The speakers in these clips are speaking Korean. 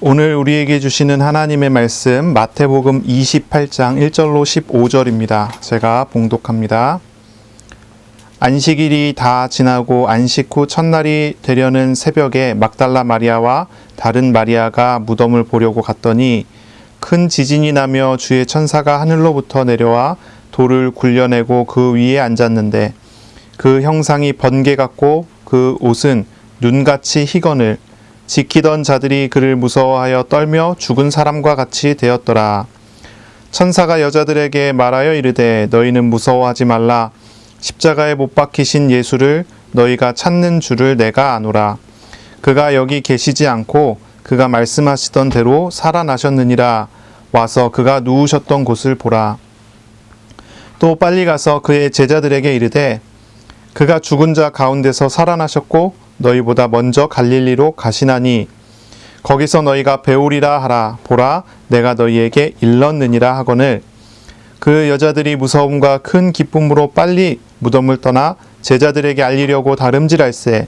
오늘 우리에게 주시는 하나님의 말씀 마태복음 28장 1절로 15절입니다. 제가 봉독합니다. 안식일이 다 지나고 안식 후 첫날이 되려는 새벽에 막달라 마리아와 다른 마리아가 무덤을 보려고 갔더니 큰 지진이 나며 주의 천사가 하늘로부터 내려와 돌을 굴려내고 그 위에 앉았는데 그 형상이 번개 같고 그 옷은 눈같이 희건을 지키던 자들이 그를 무서워하여 떨며 죽은 사람과 같이 되었더라. 천사가 여자들에게 말하여 이르되 너희는 무서워하지 말라. 십자가에 못 박히신 예수를 너희가 찾는 줄을 내가 아노라. 그가 여기 계시지 않고 그가 말씀하시던 대로 살아나셨느니라. 와서 그가 누우셨던 곳을 보라. 또 빨리 가서 그의 제자들에게 이르되 그가 죽은 자 가운데서 살아나셨고 너희보다 먼저 갈릴리로 가시나니 거기서 너희가 배우리라 하라. 보라, 내가 너희에게 일렀느니라 하거늘 그 여자들이 무서움과 큰 기쁨으로 빨리 무덤을 떠나 제자들에게 알리려고 다름질할세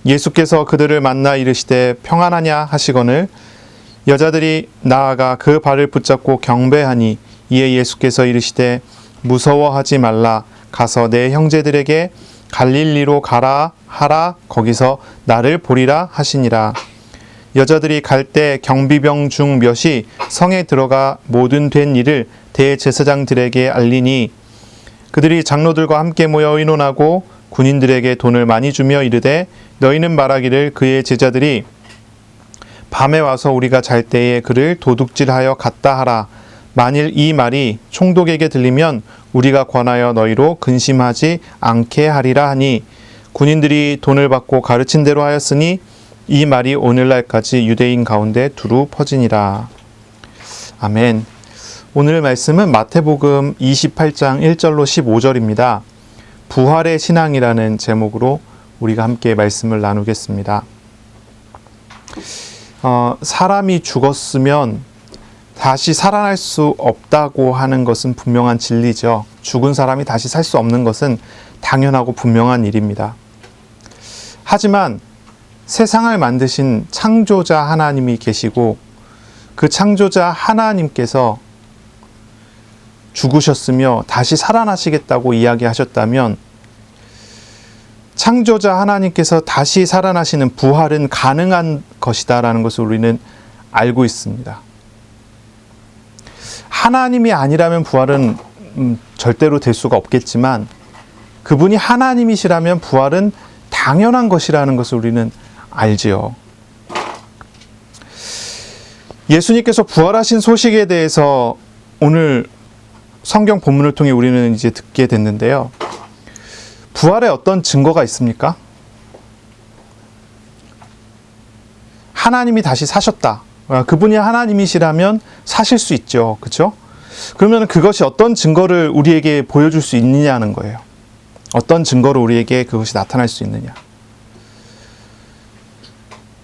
예수께서 그들을 만나 이르시되 평안하냐 하시거늘 여자들이 나아가 그 발을 붙잡고 경배하니 이에 예수께서 이르시되 무서워하지 말라. 가서 내 형제들에게 갈릴리로 가라 하라. 거기서 나를 보리라 하시니라. 여자들이 갈 때 경비병 중 몇이 성에 들어가 모든 된 일을 대제사장들에게 알리니 그들이 장로들과 함께 모여 의논하고 군인들에게 돈을 많이 주며 이르되 너희는 말하기를 그의 제자들이 밤에 와서 우리가 잘 때에 그를 도둑질하여 갔다 하라. 만일 이 말이 총독에게 들리면 우리가 권하여 너희로 근심하지 않게 하리라 하니 군인들이 돈을 받고 가르친 대로 하였으니 이 말이 오늘날까지 유대인 가운데 두루 퍼지니라. 아멘. 오늘 말씀은 마태복음 28장 1절로 15절입니다. 부활의 신앙이라는 제목으로 우리가 함께 말씀을 나누겠습니다. 사람이 죽었으면 다시 살아날 수 없다고 하는 것은 분명한 진리죠. 죽은 사람이 다시 살 수 없는 것은 당연하고 분명한 일입니다. 하지만 세상을 만드신 창조자 하나님이 계시고 그 창조자 하나님께서 죽으셨으며 다시 살아나시겠다고 이야기하셨다면 창조자 하나님께서 다시 살아나시는 부활은 가능한 것이다라는 것을 우리는 알고 있습니다. 하나님이 아니라면 부활은 절대로 될 수가 없겠지만 그분이 하나님이시라면 부활은 당연한 것이라는 것을 우리는 알지요. 예수님께서 부활하신 소식에 대해서 오늘 성경 본문을 통해 우리는 이제 듣게 됐는데요. 부활에 어떤 증거가 있습니까? 하나님이 다시 사셨다. 그분이 하나님이시라면 사실 수 있죠. 그렇죠? 그러면 그것이 어떤 증거를 우리에게 보여줄 수 있느냐는 거예요. 어떤 증거로 우리에게 그것이 나타날 수 있느냐.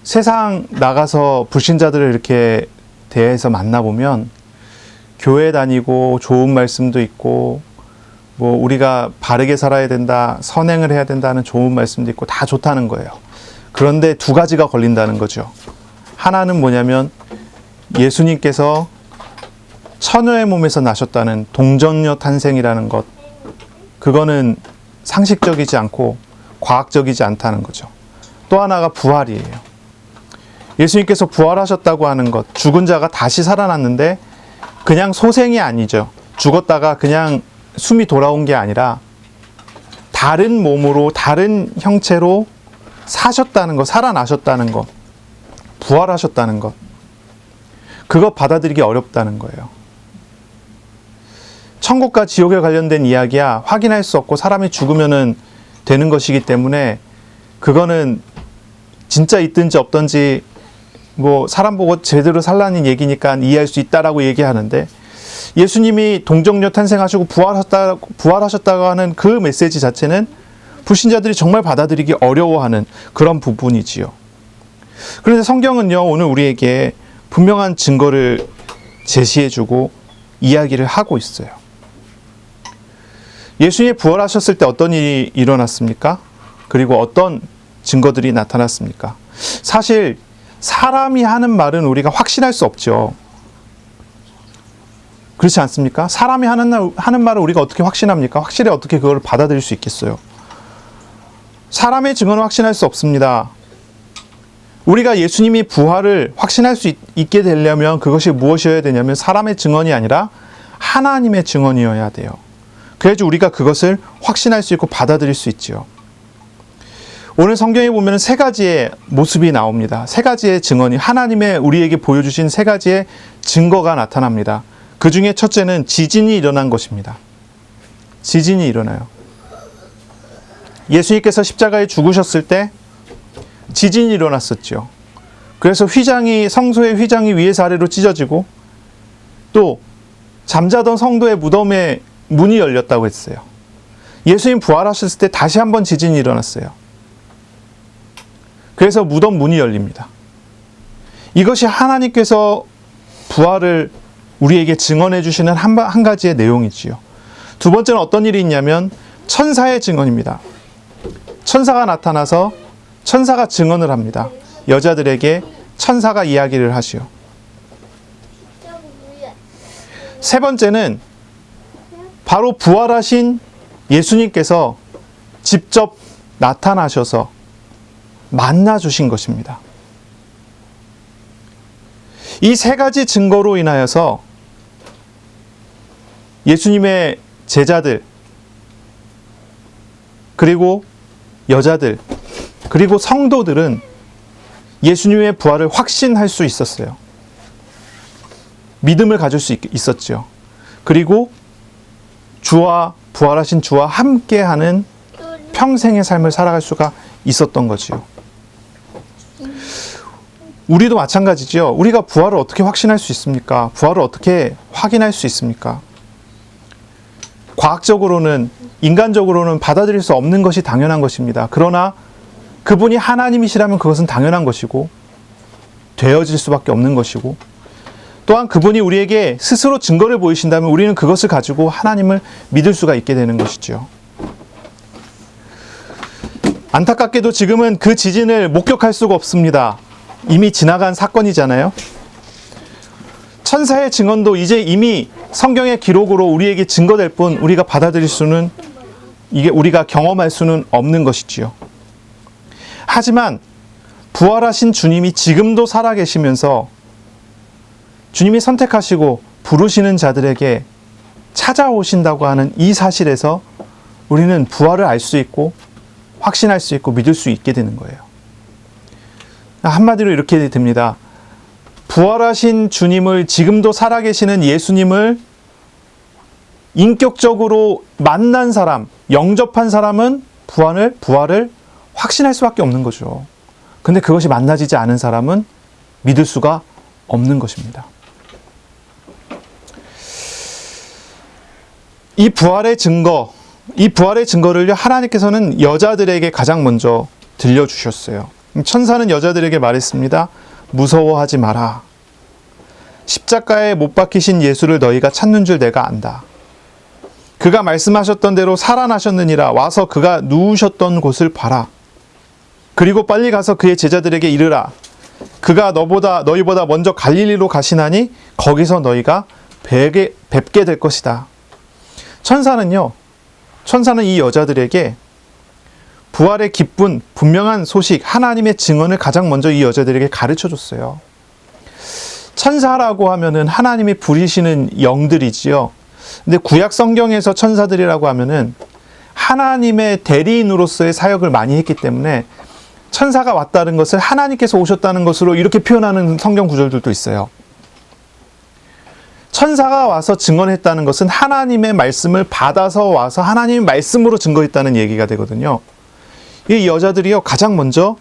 세상 나가서 불신자들을 이렇게 대해서 만나보면 교회 다니고 좋은 말씀도 있고 뭐 우리가 바르게 살아야 된다, 선행을 해야 된다는 좋은 말씀도 있고 다 좋다는 거예요. 그런데 두 가지가 걸린다는 거죠. 하나는 뭐냐면 예수님께서 처녀의 몸에서 나셨다는 동정녀 탄생이라는 것, 그거는 상식적이지 않고 과학적이지 않다는 거죠. 또 하나가 부활이에요. 예수님께서 부활하셨다고 하는 것, 죽은 자가 다시 살아났는데 그냥 소생이 아니죠. 죽었다가 그냥 숨이 돌아온 게 아니라 다른 몸으로 다른 형체로 사셨다는 것, 살아나셨다는 것, 부활하셨다는 것, 그거 받아들이기 어렵다는 거예요. 천국과 지옥에 관련된 이야기야 확인할 수 없고 사람이 죽으면은 되는 것이기 때문에 그거는 진짜 있든지 없든지 뭐 사람 보고 제대로 살라는 얘기니까 이해할 수 있다라고 얘기하는데 예수님이 동정녀 탄생하시고 부활하셨다고 하는 그 메시지 자체는 불신자들이 정말 받아들이기 어려워하는 그런 부분이지요. 그런데 성경은요, 오늘 우리에게 분명한 증거를 제시해주고 이야기를 하고 있어요. 예수님이 부활하셨을 때 어떤 일이 일어났습니까? 그리고 어떤 증거들이 나타났습니까? 사실 사람이 하는 말은 우리가 확신할 수 없죠. 그렇지 않습니까? 사람이 하는 말을 우리가 어떻게 확신합니까? 확실히 어떻게 그걸 받아들일 수 있겠어요? 사람의 증언을 확신할 수 없습니다. 우리가 예수님이 부활을 확신할 수 있게 되려면 그것이 무엇이어야 되냐면 사람의 증언이 아니라 하나님의 증언이어야 돼요. 그래야지 우리가 그것을 확신할 수 있고 받아들일 수 있지요. 오늘 성경에 보면 세 가지의 모습이 나옵니다. 세 가지의 증언이 하나님의 우리에게 보여주신 세 가지의 증거가 나타납니다. 그 중에 첫째는 지진이 일어난 것입니다. 지진이 일어나요. 예수님께서 십자가에 죽으셨을 때 지진이 일어났었죠. 그래서 성소의 휘장이 위에서 아래로 찢어지고 또 잠자던 성도의 무덤의 문이 열렸다고 했어요. 예수님 부활하셨을 때 다시 한번 지진이 일어났어요. 그래서 무덤 문이 열립니다. 이것이 하나님께서 부활을 우리에게 증언해 주시는 한 가지의 내용이지요. 두 번째는 어떤 일이 있냐면 천사의 증언입니다. 천사가 나타나서 천사가 증언을 합니다. 여자들에게 천사가 이야기를 하시오. 세 번째는 바로 부활하신 예수님께서 직접 나타나셔서 만나 주신 것입니다. 이 세 가지 증거로 인하여서 예수님의 제자들, 그리고 여자들, 그리고 성도들은 예수님의 부활을 확신할 수 있었어요. 믿음을 가질 수 있었죠. 그리고 부활하신 주와 함께하는 평생의 삶을 살아갈 수가 있었던 거지요. 우리도 마찬가지죠. 우리가 부활을 어떻게 확신할 수 있습니까? 부활을 어떻게 확인할 수 있습니까? 과학적으로는, 인간적으로는 받아들일 수 없는 것이 당연한 것입니다. 그러나 그분이 하나님이시라면 그것은 당연한 것이고 되어질 수밖에 없는 것이고, 또한 그분이 우리에게 스스로 증거를 보이신다면 우리는 그것을 가지고 하나님을 믿을 수가 있게 되는 것이죠. 안타깝게도 지금은 그 지진을 목격할 수가 없습니다. 이미 지나간 사건이잖아요. 천사의 증언도 이제 이미 성경의 기록으로 우리에게 증거될 뿐 우리가 받아들일 수는, 이게 우리가 경험할 수는 없는 것이지요. 하지만 부활하신 주님이 지금도 살아계시면서 주님이 선택하시고 부르시는 자들에게 찾아오신다고 하는 이 사실에서 우리는 부활을 알 수 있고 확신할 수 있고 믿을 수 있게 되는 거예요. 한마디로 이렇게 됩니다. 부활하신 주님을, 지금도 살아계시는 예수님을 인격적으로 만난 사람, 영접한 사람은 부활을 확신할 수밖에 없는 거죠. 근데 그것이 만나지지 않은 사람은 믿을 수가 없는 것입니다. 이 부활의 증거를 하나님께서는 여자들에게 가장 먼저 들려주셨어요. 천사는 여자들에게 말했습니다. 무서워하지 마라. 십자가에 못 박히신 예수를 너희가 찾는 줄 내가 안다. 그가 말씀하셨던 대로 살아나셨느니라. 와서 그가 누우셨던 곳을 봐라. 그리고 빨리 가서 그의 제자들에게 이르라. 그가 너희보다 먼저 갈릴리로 가시나니 거기서 너희가 뵙게 될 것이다. 천사는 이 여자들에게 부활의 기쁜 분명한 소식, 하나님의 증언을 가장 먼저 이 여자들에게 가르쳐 줬어요. 천사라고 하면은 하나님이 부리시는 영들이지요. 근데 구약 성경에서 천사들이라고 하면은 하나님의 대리인으로서의 사역을 많이 했기 때문에 천사가 왔다는 것을 하나님께서 오셨다는 것으로 이렇게 표현하는 성경 구절들도 있어요. 천사가 와서 증언했다는 것은 하나님의 말씀을 받아서 와서 하나님의 말씀으로 증거했다는 얘기가 되거든요. 이 여자들이요, 가장 먼저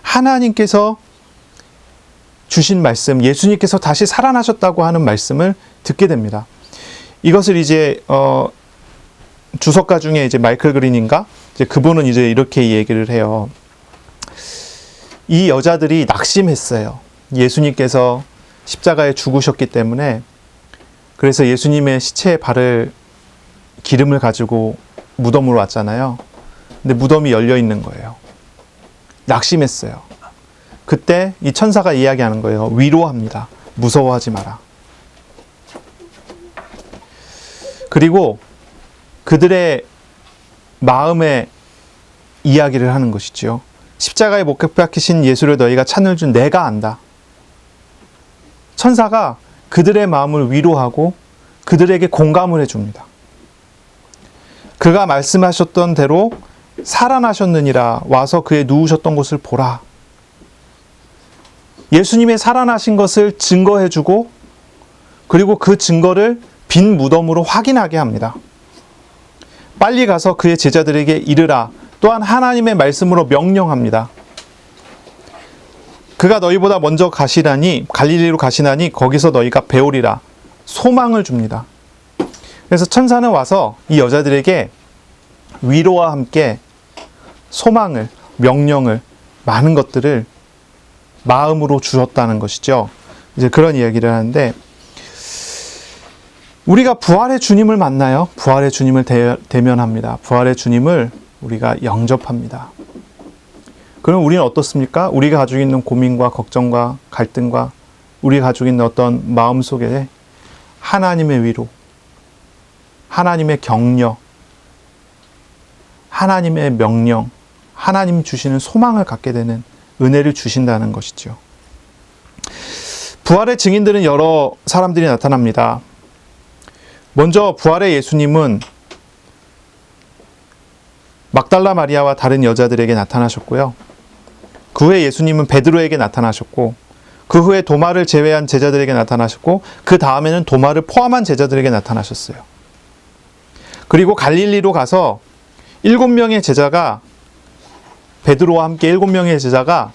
하나님께서 주신 말씀, 예수님께서 다시 살아나셨다고 하는 말씀을 듣게 됩니다. 이것을 이제 주석가 중에 이제 마이클 그린인가? 이제 그분은 이제 이렇게 얘기를 해요. 이 여자들이 낙심했어요. 예수님께서 십자가에 죽으셨기 때문에, 그래서 예수님의 시체에 바를 기름을 가지고 무덤으로 왔잖아요. 근데 무덤이 열려 있는 거예요. 낙심했어요. 그때 이 천사가 이야기하는 거예요. 위로합니다. 무서워하지 마라. 그리고 그들의 마음에 이야기를 하는 것이지요. 십자가에 못 박히신 예수를 너희가 찾는 줄 내가 안다. 천사가 그들의 마음을 위로하고 그들에게 공감을 해줍니다. 그가 말씀하셨던 대로 살아나셨느니라. 와서 그의 누우셨던 곳을 보라. 예수님의 살아나신 것을 증거해주고 그리고 그 증거를 빈 무덤으로 확인하게 합니다. 빨리 가서 그의 제자들에게 이르라. 또한 하나님의 말씀으로 명령합니다. 그가 너희보다 먼저 가시나니 갈릴리로 가시나니 거기서 너희가 배우리라. 소망을 줍니다. 그래서 천사는 와서 이 여자들에게 위로와 함께 소망을, 명령을, 많은 것들을 마음으로 주었다는 것이죠. 이제 그런 이야기를 하는데, 우리가 부활의 주님을 만나요. 부활의 주님을 대면합니다. 부활의 주님을 우리가 영접합니다. 그럼 우리는 어떻습니까? 우리가 가지고 있는 고민과 걱정과 갈등과 우리가 가지고 있는 어떤 마음 속에 하나님의 위로, 하나님의 격려, 하나님의 명령, 하나님 주시는 소망을 갖게 되는 은혜를 주신다는 것이죠. 부활의 증인들은 여러 사람들이 나타납니다. 먼저 부활의 예수님은 막달라 마리아와 다른 여자들에게 나타나셨고요. 그 후에 예수님은 베드로에게 나타나셨고, 그 후에 도마를 제외한 제자들에게 나타나셨고, 그 다음에는 도마를 포함한 제자들에게 나타나셨어요. 그리고 갈릴리로 가서 7명의 제자가, 베드로와 함께 7명의 제자가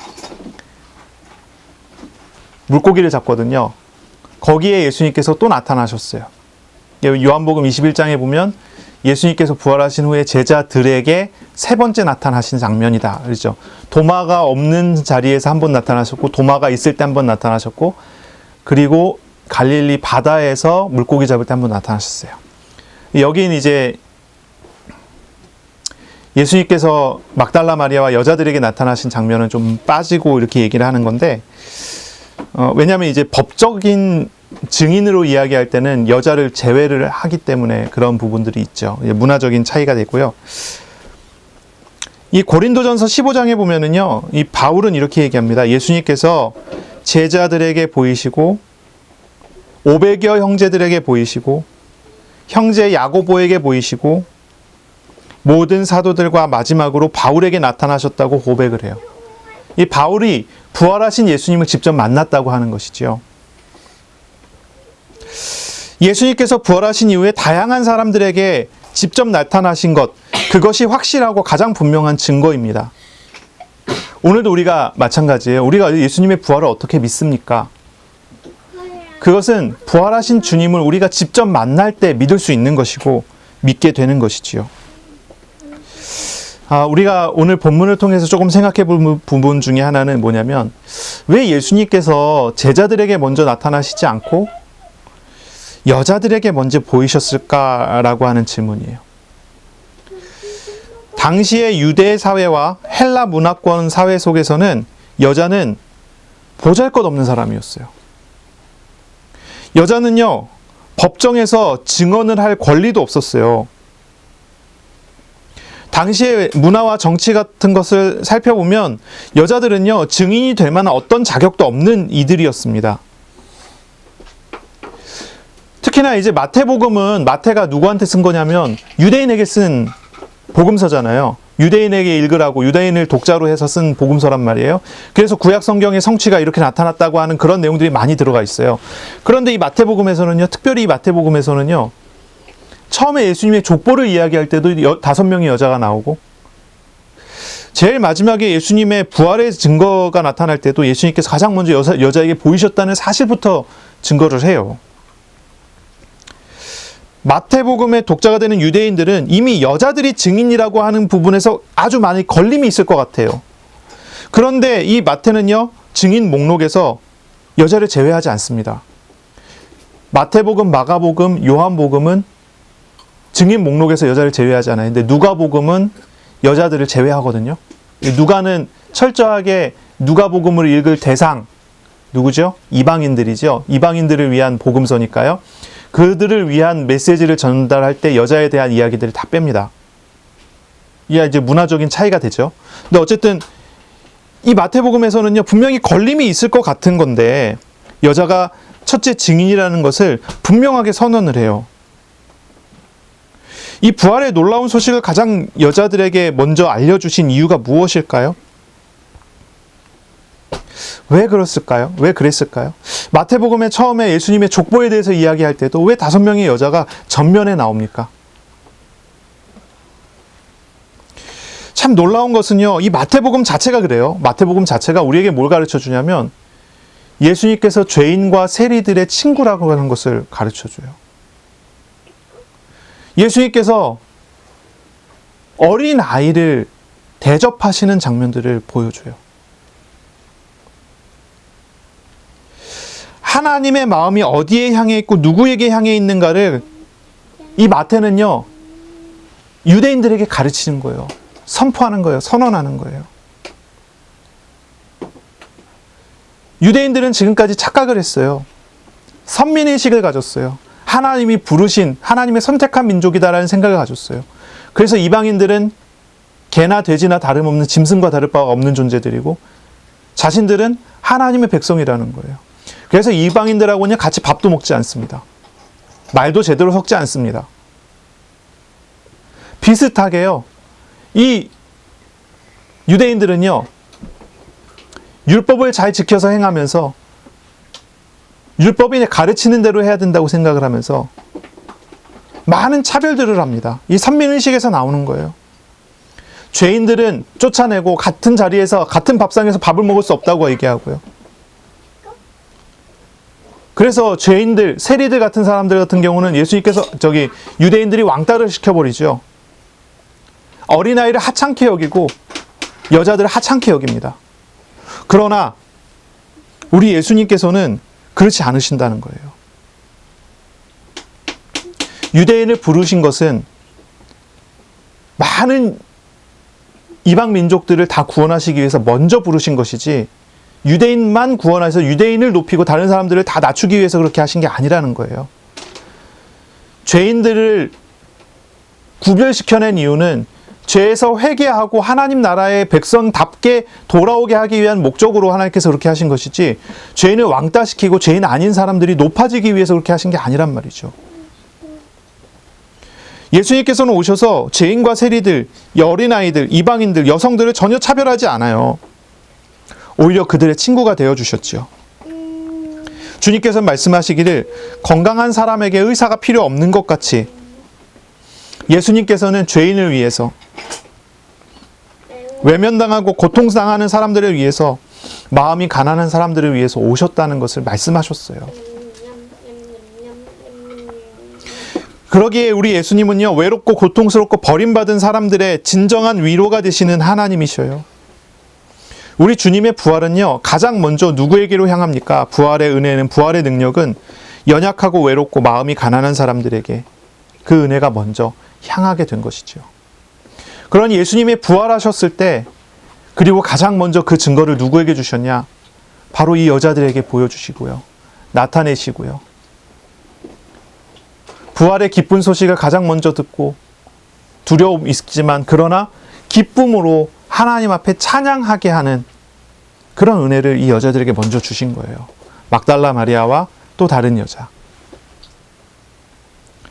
물고기를 잡거든요. 거기에 예수님께서 또 나타나셨어요. 요한복음 21장에 보면 예수님께서 부활하신 후에 제자들에게 세 번째 나타나신 장면이다. 그렇죠? 도마가 없는 자리에서 한 번 나타나셨고, 도마가 있을 때 한 번 나타나셨고, 그리고 갈릴리 바다에서 물고기 잡을 때 한 번 나타나셨어요. 여기는 이제 예수님께서 막달라 마리아와 여자들에게 나타나신 장면은 좀 빠지고 이렇게 얘기를 하는 건데, 왜냐하면 이제 법적인 증인으로 이야기할 때는 여자를 제외를 하기 때문에 그런 부분들이 있죠. 문화적인 차이가 되고요. 이 고린도전서 15장에 보면은요, 이 바울은 이렇게 얘기합니다. 예수님께서 제자들에게 보이시고 500여 형제들에게 보이시고 형제 야고보에게 보이시고 모든 사도들과 마지막으로 바울에게 나타나셨다고 고백을 해요. 이 바울이 부활하신 예수님을 직접 만났다고 하는 것이죠. 예수님께서 부활하신 이후에 다양한 사람들에게 직접 나타나신 것, 그것이 확실하고 가장 분명한 증거입니다. 오늘도 우리가 마찬가지예요. 우리가 예수님의 부활을 어떻게 믿습니까? 그것은 부활하신 주님을 우리가 직접 만날 때 믿을 수 있는 것이고 믿게 되는 것이지요. 우리가 오늘 본문을 통해서 조금 생각해 볼 부분 중에 하나는 뭐냐면, 왜 예수님께서 제자들에게 먼저 나타나시지 않고 여자들에게 먼저 보이셨을까라고 하는 질문이에요. 당시의 유대 사회와 헬라 문화권 사회 속에서는 여자는 보잘것없는 사람이었어요. 여자는요, 법정에서 증언을 할 권리도 없었어요. 당시의 문화와 정치 같은 것을 살펴보면 여자들은요, 증인이 될 만한 어떤 자격도 없는 이들이었습니다. 특히나 이제 마태복음은, 마태가 누구한테 쓴 거냐면 유대인에게 쓴 복음서잖아요. 유대인에게 읽으라고, 유대인을 독자로 해서 쓴 복음서란 말이에요. 그래서 구약 성경의 성취가 이렇게 나타났다고 하는 그런 내용들이 많이 들어가 있어요. 그런데 이 마태복음에서는요, 특별히 이 마태복음에서는요, 처음에 예수님의 족보를 이야기할 때도 5명의 여자가 나오고, 제일 마지막에 예수님의 부활의 증거가 나타날 때도 예수님께서 가장 먼저 여자에게 보이셨다는 사실부터 증거를 해요. 마태복음의 독자가 되는 유대인들은 이미 여자들이 증인이라고 하는 부분에서 아주 많이 걸림이 있을 것 같아요. 그런데 이 마태는요, 증인 목록에서 여자를 제외하지 않습니다. 마태복음, 마가복음, 요한복음은 증인 목록에서 여자를 제외하지 않아요. 근데 누가복음은 여자들을 제외하거든요. 누가는 철저하게 누가복음을 읽을 대상 누구죠? 이방인들이죠. 이방인들을 위한 복음서니까요. 그들을 위한 메시지를 전달할 때 여자에 대한 이야기들을 다 뺍니다. 이게 이제 문화적인 차이가 되죠. 근데 어쨌든 이 마태복음에서는요, 분명히 걸림이 있을 것 같은 건데 여자가 첫째 증인이라는 것을 분명하게 선언을 해요. 이 부활의 놀라운 소식을 가장 여자들에게 먼저 알려주신 이유가 무엇일까요? 왜 그랬을까요? 왜 그랬을까요? 마태복음에 처음에 예수님의 족보에 대해서 이야기할 때도 왜 5명의 여자가 전면에 나옵니까? 참 놀라운 것은요, 이 마태복음 자체가 그래요. 마태복음 자체가 우리에게 뭘 가르쳐 주냐면 예수님께서 죄인과 세리들의 친구라고 하는 것을 가르쳐 줘요. 예수님께서 어린 아이를 대접하시는 장면들을 보여줘요. 하나님의 마음이 어디에 향해 있고 누구에게 향해 있는가를 이 마태는요, 유대인들에게 가르치는 거예요. 선포하는 거예요. 선언하는 거예요. 유대인들은 지금까지 착각을 했어요. 선민의식을 가졌어요. 하나님이 부르신, 하나님의 선택한 민족이다라는 생각을 가졌어요. 그래서 이방인들은 개나 돼지나 다름없는 짐승과 다를 바가 없는 존재들이고 자신들은 하나님의 백성이라는 거예요. 그래서 이방인들하고는 같이 밥도 먹지 않습니다. 말도 제대로 섞지 않습니다. 비슷하게요, 이 유대인들은요, 율법을 잘 지켜서 행하면서 율법이 가르치는 대로 해야 된다고 생각을 하면서 많은 차별들을 합니다. 이 선민의식에서 나오는 거예요. 죄인들은 쫓아내고 같은 자리에서 같은 밥상에서 밥을 먹을 수 없다고 얘기하고요. 그래서 죄인들, 세리들 같은 사람들 같은 경우는 예수님께서 유대인들이 왕따를 시켜버리죠. 어린아이를 하찮게 여기고 여자들을 하찮게 여깁니다. 그러나 우리 예수님께서는 그렇지 않으신다는 거예요. 유대인을 부르신 것은 많은 이방 민족들을 다 구원하시기 위해서 먼저 부르신 것이지 유대인만 구원해서 유대인을 높이고 다른 사람들을 다 낮추기 위해서 그렇게 하신 게 아니라는 거예요. 죄인들을 구별시켜낸 이유는 죄에서 회개하고 하나님 나라의 백성답게 돌아오게 하기 위한 목적으로 하나님께서 그렇게 하신 것이지 죄인을 왕따시키고 죄인 아닌 사람들이 높아지기 위해서 그렇게 하신 게 아니란 말이죠. 예수님께서는 오셔서 죄인과 세리들, 어린아이들, 이방인들, 여성들을 전혀 차별하지 않아요. 오히려 그들의 친구가 되어주셨죠. 주님께서는 말씀하시기를 건강한 사람에게 의사가 필요 없는 것 같이 예수님께서는 죄인을 위해서, 외면당하고 고통당하는 사람들을 위해서, 마음이 가난한 사람들을 위해서 오셨다는 것을 말씀하셨어요. 그러기에 우리 예수님은요, 외롭고 고통스럽고 버림받은 사람들의 진정한 위로가 되시는 하나님이셔요. 우리 주님의 부활은요, 가장 먼저 누구에게로 향합니까? 부활의 은혜는, 부활의 능력은 연약하고 외롭고 마음이 가난한 사람들에게 그 은혜가 먼저 향하게 된 것이죠. 그러니 예수님이 부활하셨을 때, 그리고 가장 먼저 그 증거를 누구에게 주셨냐? 바로 이 여자들에게 보여주시고요. 나타내시고요. 부활의 기쁜 소식을 가장 먼저 듣고 두려움이 있지만 그러나 기쁨으로 하나님 앞에 찬양하게 하는 그런 은혜를 이 여자들에게 먼저 주신 거예요. 막달라 마리아와 또 다른 여자.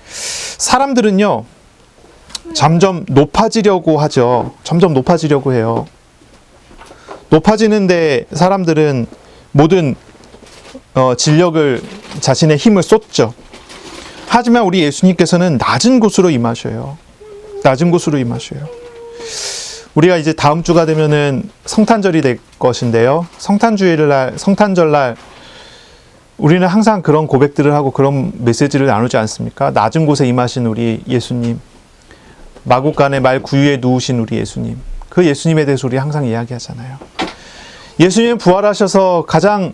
사람들은요, 점점 높아지려고 하죠. 점점 높아지려고 해요. 높아지는데 사람들은 모든 진력을, 자신의 힘을 쏟죠. 하지만 우리 예수님께서는 낮은 곳으로 임하셔요. 낮은 곳으로 임하셔요. 우리가 이제 다음 주가 되면은 성탄절이 될 것인데요. 성탄절날 우리는 항상 그런 고백들을 하고 그런 메시지를 나누지 않습니까? 낮은 곳에 임하신 우리 예수님, 마구간에 말 구유에 누우신 우리 예수님, 그 예수님에 대해서 우리 항상 이야기하잖아요. 예수님 부활하셔서 가장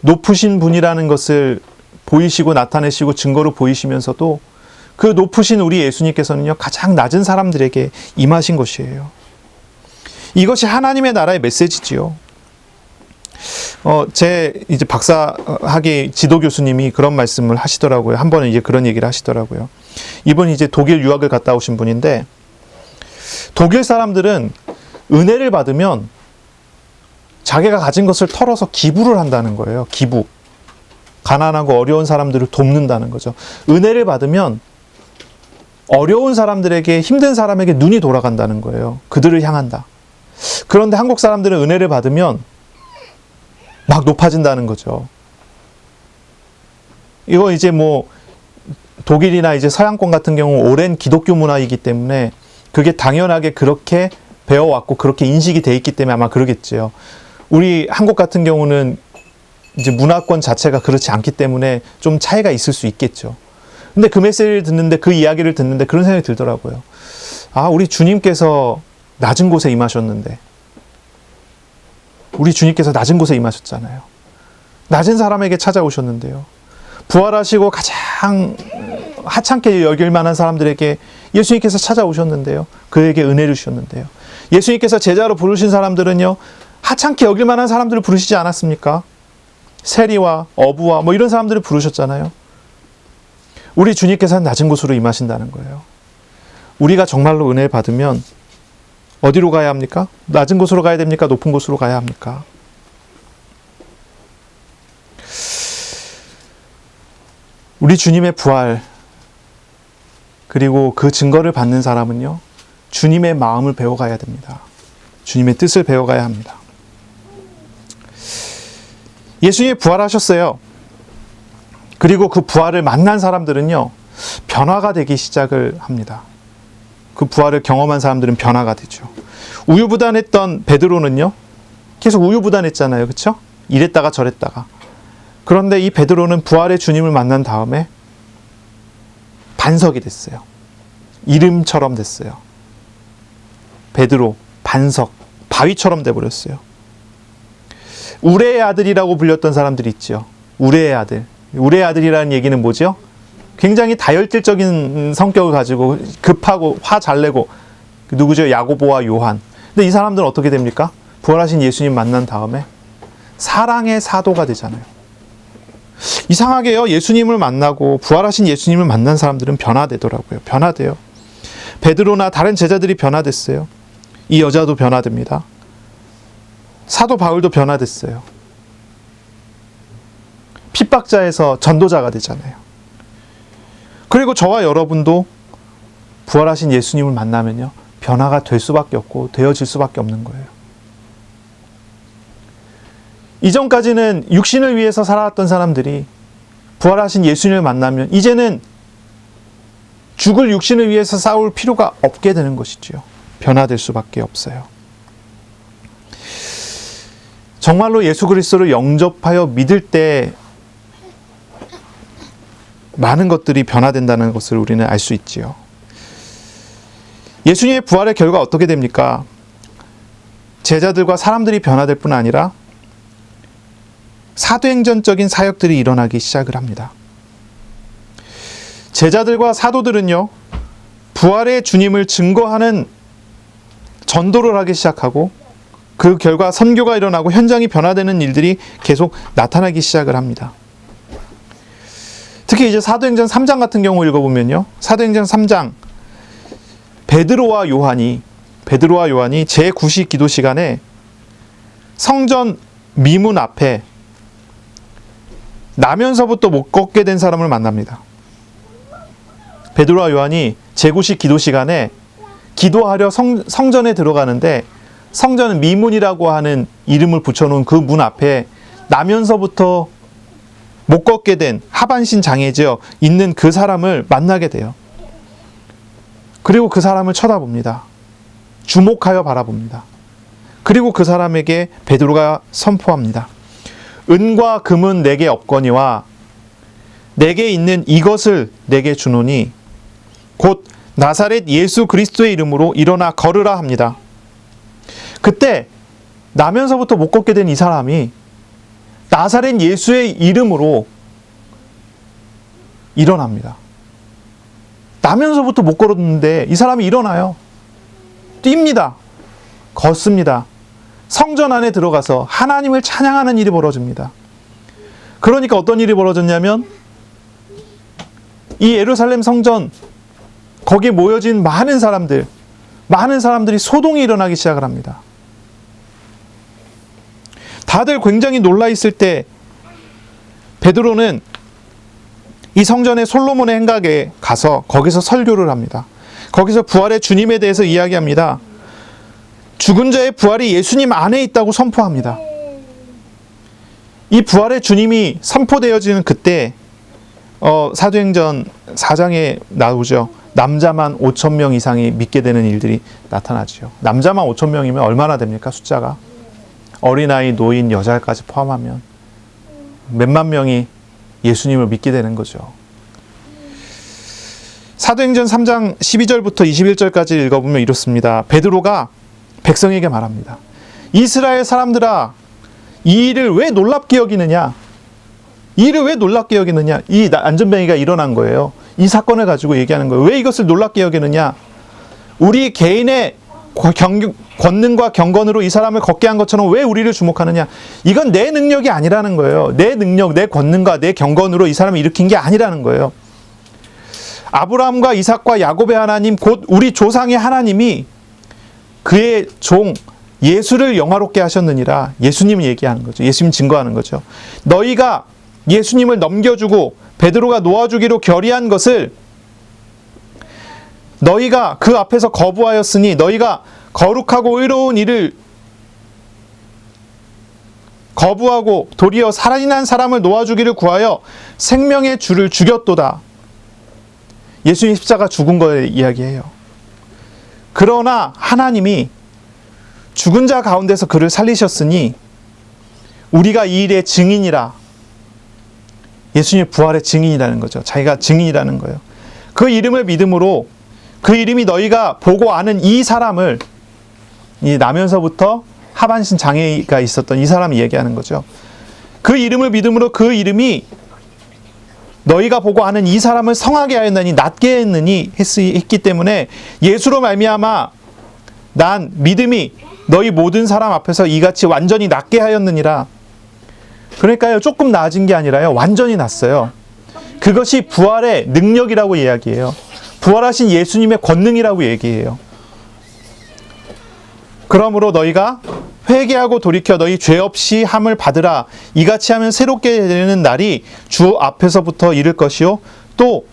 높으신 분이라는 것을 보이시고 나타내시고 증거로 보이시면서도 그 높으신 우리 예수님께서는요, 가장 낮은 사람들에게 임하신 것이에요. 이것이 하나님의 나라의 메시지지요. 제 이제 박사학위 지도 교수님이 그런 말씀을 하시더라고요. 한 번은 이제 그런 얘기를 하시더라고요. 이분이 이제 독일 유학을 갔다 오신 분인데, 독일 사람들은 은혜를 받으면 자기가 가진 것을 털어서 기부를 한다는 거예요. 기부. 가난하고 어려운 사람들을 돕는다는 거죠. 은혜를 받으면 어려운 사람들에게, 힘든 사람에게 눈이 돌아간다는 거예요. 그들을 향한다. 그런데 한국 사람들은 은혜를 받으면 막 높아진다는 거죠. 이거 이제 뭐 독일이나 이제 서양권 같은 경우 오랜 기독교 문화이기 때문에 그게 당연하게 그렇게 배워왔고 그렇게 인식이 돼 있기 때문에 아마 그러겠지요. 우리 한국 같은 경우는 이제 문화권 자체가 그렇지 않기 때문에 좀 차이가 있을 수 있겠죠. 근데 그 메시지를 듣는데, 그 이야기를 듣는데 그런 생각이 들더라고요. 아, 우리 주님께서 낮은 곳에 임하셨는데, 우리 주님께서 낮은 곳에 임하셨잖아요. 낮은 사람에게 찾아오셨는데요. 부활하시고 가장 하찮게 여길 만한 사람들에게 예수님께서 찾아오셨는데요. 그에게 은혜를 주셨는데요. 예수님께서 제자로 부르신 사람들은요, 하찮게 여길 만한 사람들을 부르시지 않았습니까? 세리와 어부와 뭐 이런 사람들을 부르셨잖아요. 우리 주님께서는 낮은 곳으로 임하신다는 거예요. 우리가 정말로 은혜를 받으면 어디로 가야 합니까? 낮은 곳으로 가야 됩니까? 높은 곳으로 가야 합니까? 우리 주님의 부활, 그리고 그 증거를 받는 사람은요, 주님의 마음을 배워가야 됩니다. 주님의 뜻을 배워가야 합니다. 예수님이 부활하셨어요. 그리고 그 부활을 만난 사람들은요, 변화가 되기 시작을 합니다. 그 부활을 경험한 사람들은 변화가 되죠. 우유부단했던 베드로는요, 계속 우유부단했잖아요. 그렇죠? 이랬다가 저랬다가. 그런데 이 베드로는 부활의 주님을 만난 다음에 반석이 됐어요. 이름처럼 됐어요. 베드로, 반석, 바위처럼 돼버렸어요. 우레의 아들이라고 불렸던 사람들이 있죠. 우레의 아들. 우레의 아들이라는 얘기는 뭐죠? 굉장히 다혈질적인 성격을 가지고 급하고 화 잘 내고, 누구죠? 야고보와 요한. 근데 이 사람들은 어떻게 됩니까? 부활하신 예수님 만난 다음에 사랑의 사도가 되잖아요. 이상하게요, 예수님을 만나고 부활하신 예수님을 만난 사람들은 변화되더라고요. 변화돼요. 베드로나 다른 제자들이 변화됐어요. 이 여자도 변화됩니다. 사도 바울도 변화됐어요. 핍박자에서 전도자가 되잖아요. 그리고 저와 여러분도 부활하신 예수님을 만나면요, 변화가 될 수밖에 없고 되어질 수밖에 없는 거예요. 이전까지는 육신을 위해서 살아왔던 사람들이 부활하신 예수님을 만나면 이제는 죽을 육신을 위해서 싸울 필요가 없게 되는 것이지요. 변화될 수밖에 없어요. 정말로 예수 그리스도를 영접하여 믿을 때 많은 것들이 변화된다는 것을 우리는 알 수 있지요. 예수님의 부활의 결과 어떻게 됩니까? 제자들과 사람들이 변화될 뿐 아니라 사도행전적인 사역들이 일어나기 시작을 합니다. 제자들과 사도들은요, 부활의 주님을 증거하는 전도를 하기 시작하고, 그 결과 선교가 일어나고 현장이 변화되는 일들이 계속 나타나기 시작을 합니다. 특히 이제 사도행전 3장 같은 경우 읽어보면요, 사도행전 3장 베드로와 요한이 제9시 기도 시간에 성전 미문 앞에 나면서부터 못 걷게 된 사람을 만납니다. 베드로와 요한이 제9시 기도 시간에 기도하려 성전에 들어가는데, 성전은 미문이라고 하는 이름을 붙여놓은 그 문 앞에 나면서부터 못 걷게 된 하반신 장애죠, 있는 그 사람을 만나게 돼요. 그리고 그 사람을 쳐다봅니다. 주목하여 바라봅니다. 그리고 그 사람에게 베드로가 선포합니다. 은과 금은 내게 없거니와 내게 있는 이것을 내게 주노니 곧 나사렛 예수 그리스도의 이름으로 일어나 걸으라 합니다. 그때 나면서부터 못 걷게 된 이 사람이 나사렛 예수의 이름으로 일어납니다. 나면서부터 못 걸었는데 이 사람이 일어나요. 뜁니다. 걷습니다. 성전 안에 들어가서 하나님을 찬양하는 일이 벌어집니다. 그러니까 어떤 일이 벌어졌냐면 이 예루살렘 성전 거기에 모여진 많은 사람들이 소동이 일어나기 시작을 합니다. 다들 굉장히 놀라 있을 때 베드로는 이 성전의 솔로몬의 행각에 가서 거기서 설교를 합니다. 거기서 부활의 주님에 대해서 이야기합니다. 죽은 자의 부활이 예수님 안에 있다고 선포합니다. 이 부활의 주님이 선포되어지는 그때 사도행전 4장에 나오죠. 남자만 5,000명 이상이 믿게 되는 일들이 나타나죠. 남자만 5,000명이면 얼마나 됩니까? 숫자가. 어린아이, 노인, 여자까지 포함하면 몇만 명이 예수님을 믿게 되는 거죠. 사도행전 3장 12절부터 21절까지 읽어보면 이렇습니다. 베드로가 백성에게 말합니다. 이스라엘 사람들아, 이 일을 왜 놀랍게 여기느냐? 이 일을 왜 놀랍게 여기느냐? 이 안전뱅이가 일어난 거예요. 이 사건을 가지고 얘기하는 거예요. 왜 이것을 놀랍게 여기느냐? 우리 개인의 권능과 경건으로 이 사람을 걷게 한 것처럼 왜 우리를 주목하느냐? 이건 내 능력이 아니라는 거예요. 내 능력, 내 권능과 내 경건으로 이 사람을 일으킨 게 아니라는 거예요. 아브라함과 이삭과 야곱의 하나님, 곧 우리 조상의 하나님이 그의 종 예수를 영화롭게 하셨느니라. 예수님이 얘기하는 거죠. 예수님 증거하는 거죠. 너희가 예수님을 넘겨주고 베드로가 놓아주기로 결의한 것을 너희가 그 앞에서 거부하였으니 너희가 거룩하고 의로운 일을 거부하고 도리어 살인한 사람을 놓아주기를 구하여 생명의 주를 죽였도다. 예수님 십자가 죽은 거에 이야기해요. 그러나 하나님이 죽은 자 가운데서 그를 살리셨으니 우리가 이 일의 증인이라. 예수님의 부활의 증인이라는 거죠. 자기가 증인이라는 거예요. 그 이름을 믿음으로 그 이름이 너희가 보고 아는 이 사람을, 이 나면서부터 하반신 장애가 있었던 이 사람이 얘기하는 거죠. 그 이름을 믿음으로 그 이름이 너희가 보고 아는 이 사람을 성하게 하였느니 낫게 했느니 했기 때문에 예수로 말미암아 난 믿음이 너희 모든 사람 앞에서 이같이 완전히 낫게 하였느니라. 그러니까요, 조금 나아진 게 아니라요, 완전히 낫어요. 그것이 부활의 능력이라고 이야기해요. 부활하신 예수님의 권능이라고 얘기해요. 그러므로 너희가 회개하고 돌이켜 너희 죄 없이 함을 받으라. 이같이 하면 새롭게 되는 날이 주 앞에서부터 이를 것이요, 또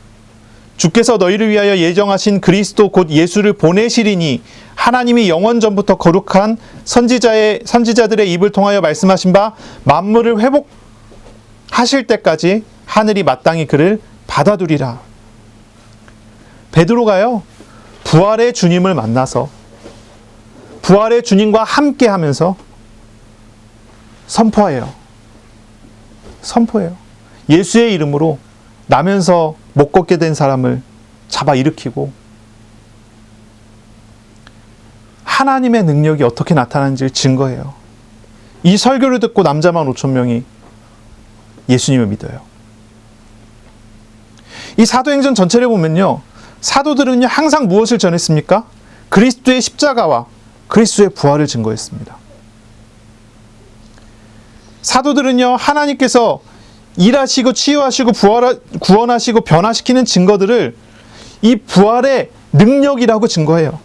주께서 너희를 위하여 예정하신 그리스도 곧 예수를 보내시리니 하나님이 영원 전부터 거룩한 선지자들의 입을 통하여 말씀하신 바 만물을 회복하실 때까지 하늘이 마땅히 그를 받아두리라. 베드로가요, 부활의 주님을 만나서 부활의 주님과 함께 하면서 선포해요. 예수의 이름으로 나면서 못 걷게 된 사람을 잡아 일으키고 하나님의 능력이 어떻게 나타나는지를 증거해요. 이 설교를 듣고 남자만 5,000명이 예수님을 믿어요. 이 사도행전 전체를 보면요, 사도들은요 항상 무엇을 전했습니까? 그리스도의 십자가와 그리스도의 부활을 증거했습니다. 사도들은요 하나님께서 일하시고 치유하시고 구원하시고 변화시키는 증거들을 이 부활의 능력이라고 증거해요.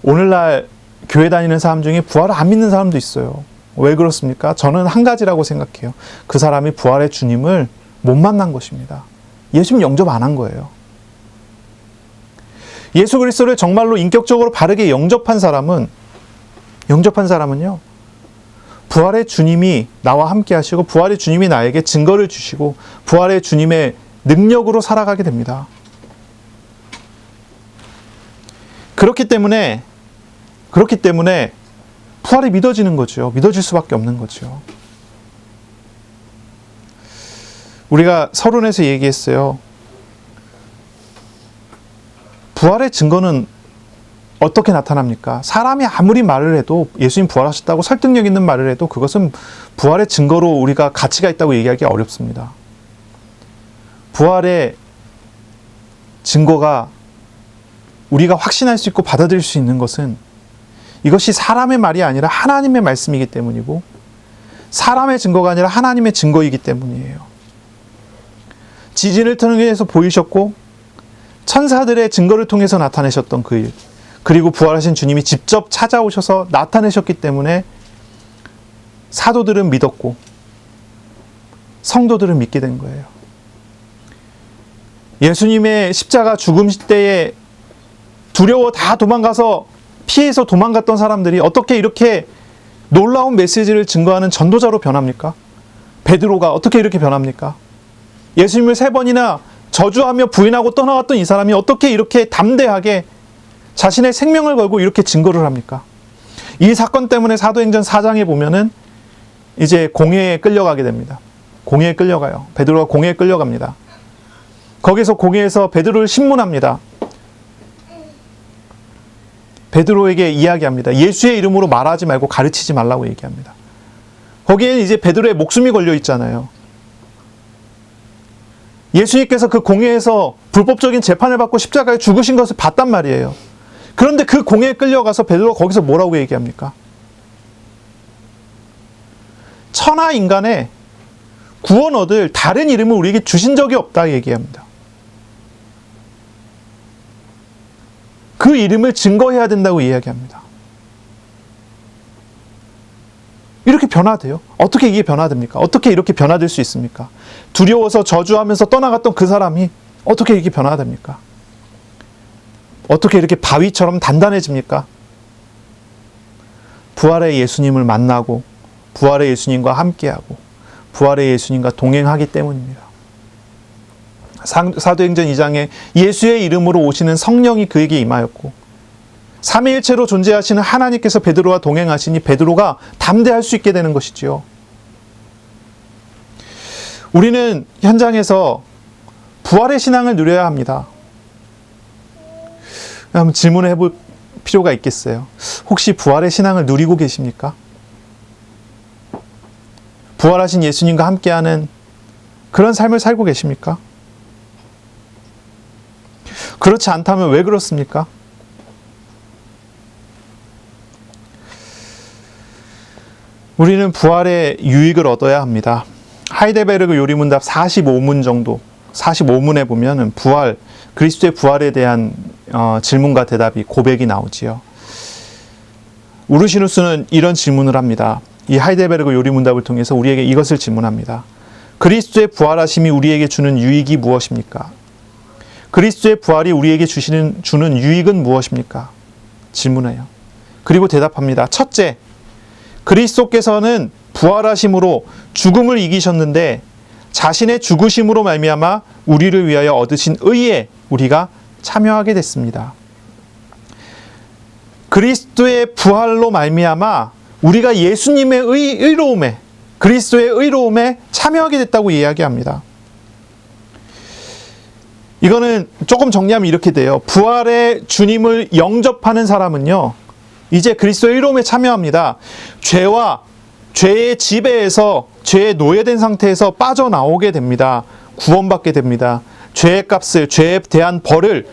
오늘날 교회 다니는 사람 중에 부활을 안 믿는 사람도 있어요. 왜 그렇습니까? 저는 한 가지라고 생각해요. 그 사람이 부활의 주님을 못 만난 것입니다. 예수님 영접 안 한 거예요. 예수 그리스도를 정말로 인격적으로 바르게 영접한 사람은요, 부활의 주님이 나와 함께 하시고 부활의 주님이 나에게 증거를 주시고 부활의 주님의 능력으로 살아가게 됩니다. 그렇기 때문에 부활이 믿어지는 거죠. 믿어질 수밖에 없는 거죠. 우리가 서론에서 얘기했어요. 부활의 증거는 어떻게 나타납니까? 사람이 아무리 말을 해도, 예수님 부활하셨다고 설득력 있는 말을 해도 그것은 부활의 증거로 우리가 가치가 있다고 얘기하기 어렵습니다. 부활의 증거가 우리가 확신할 수 있고 받아들일 수 있는 것은 이것이 사람의 말이 아니라 하나님의 말씀이기 때문이고, 사람의 증거가 아니라 하나님의 증거이기 때문이에요. 지진을 통해서 보이셨고 천사들의 증거를 통해서 나타내셨던 그 일, 그리고 부활하신 주님이 직접 찾아오셔서 나타내셨기 때문에 사도들은 믿었고 성도들은 믿게 된 거예요. 예수님의 십자가 죽음 때에 두려워 다 도망가서 피해서 도망갔던 사람들이 어떻게 이렇게 놀라운 메시지를 증거하는 전도자로 변합니까? 베드로가 어떻게 이렇게 변합니까? 예수님을 3번이나 저주하며 부인하고 떠나갔던 이 사람이 어떻게 이렇게 담대하게 자신의 생명을 걸고 이렇게 증거를 합니까? 이 사건 때문에 사도행전 4장에 보면은 이제 공회에 끌려가게 됩니다. 공회에 끌려가요. 베드로가 공회에 끌려갑니다. 거기서 공회에서 베드로를 신문합니다. 베드로에게 이야기합니다. 예수의 이름으로 말하지 말고 가르치지 말라고 얘기합니다. 거기에 이제 베드로의 목숨이 걸려 있잖아요. 예수님께서 그 공회에서 불법적인 재판을 받고 십자가에 죽으신 것을 봤단 말이에요. 그런데 그 공회에 끌려가서 베드로가 거기서 뭐라고 얘기합니까? 천하 인간의 구원 얻을 다른 이름을 우리에게 주신 적이 없다 얘기합니다. 그 이름을 증거해야 된다고 이야기합니다. 이렇게 변화돼요? 어떻게 이게 변화됩니까? 어떻게 이렇게 변화될 수 있습니까? 두려워서 저주하면서 떠나갔던 그 사람이 어떻게 이렇게 변화됩니까? 어떻게 이렇게 바위처럼 단단해집니까? 부활의 예수님을 만나고 부활의 예수님과 함께하고 부활의 예수님과 동행하기 때문입니다. 사도행전 2장에 예수의 이름으로 오시는 성령이 그에게 임하였고 삼위일체로 존재하시는 하나님께서 베드로와 동행하시니 베드로가 담대할 수 있게 되는 것이지요. 우리는 현장에서 부활의 신앙을 누려야 합니다. 한번 질문을 해볼 필요가 있겠어요. 혹시 부활의 신앙을 누리고 계십니까? 부활하신 예수님과 함께하는 그런 삶을 살고 계십니까? 그렇지 않다면 왜 그렇습니까? 우리는 부활의 유익을 얻어야 합니다. 하이델베르그 요리문답 45문 정도, 45문에 보면은 부활, 그리스도의 부활에 대한 질문과 대답이 고백이 나오지요. 우르시누스는 이런 질문을 합니다. 이 하이델베르그 요리문답을 통해서 우리에게 이것을 질문합니다. 그리스도의 부활하심이 우리에게 주는 유익이 무엇입니까? 그리스도의 부활이 우리에게 주는 유익은 무엇입니까? 질문해요. 그리고 대답합니다. 첫째, 그리스도께서는 부활하심으로 죽음을 이기셨는데 자신의 죽으심으로 말미암아 우리를 위하여 얻으신 의에 우리가 참여하게 됐습니다. 그리스도의 부활로 말미암아 우리가 예수님의 의로움에, 그리스도의 의로움에 참여하게 됐다고 이야기합니다. 이거는 조금 정리하면 이렇게 돼요. 부활의 주님을 영접하는 사람은요, 이제 그리스도의 의로움에 참여합니다. 죄와 죄의 지배에서, 죄에 노예된 상태에서 빠져나오게 됩니다. 구원받게 됩니다. 죄의 값을, 죄에 대한 벌을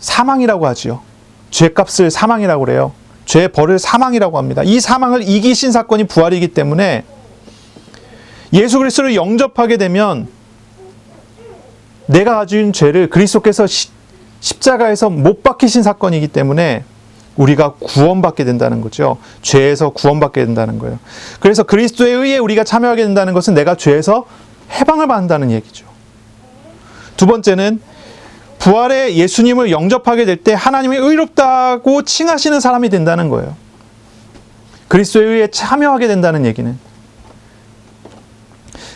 사망이라고 하지요. 죄값을 사망이라고 그래요. 죄의 벌을 사망이라고 합니다. 이 사망을 이기신 사건이 부활이기 때문에 예수 그리스도를 영접하게 되면 내가 가진 죄를 그리스도께서 십자가에서 못 박히신 사건이기 때문에 우리가 구원받게 된다는 거죠. 죄에서 구원받게 된다는 거예요. 그래서 그리스도의 의에 우리가 참여하게 된다는 것은 내가 죄에서 해방을 받는다는 얘기죠. 두 번째는 부활의 예수님을 영접하게 될 때 하나님이 의롭다고 칭하시는 사람이 된다는 거예요. 그리스도의 의에 참여하게 된다는 얘기는.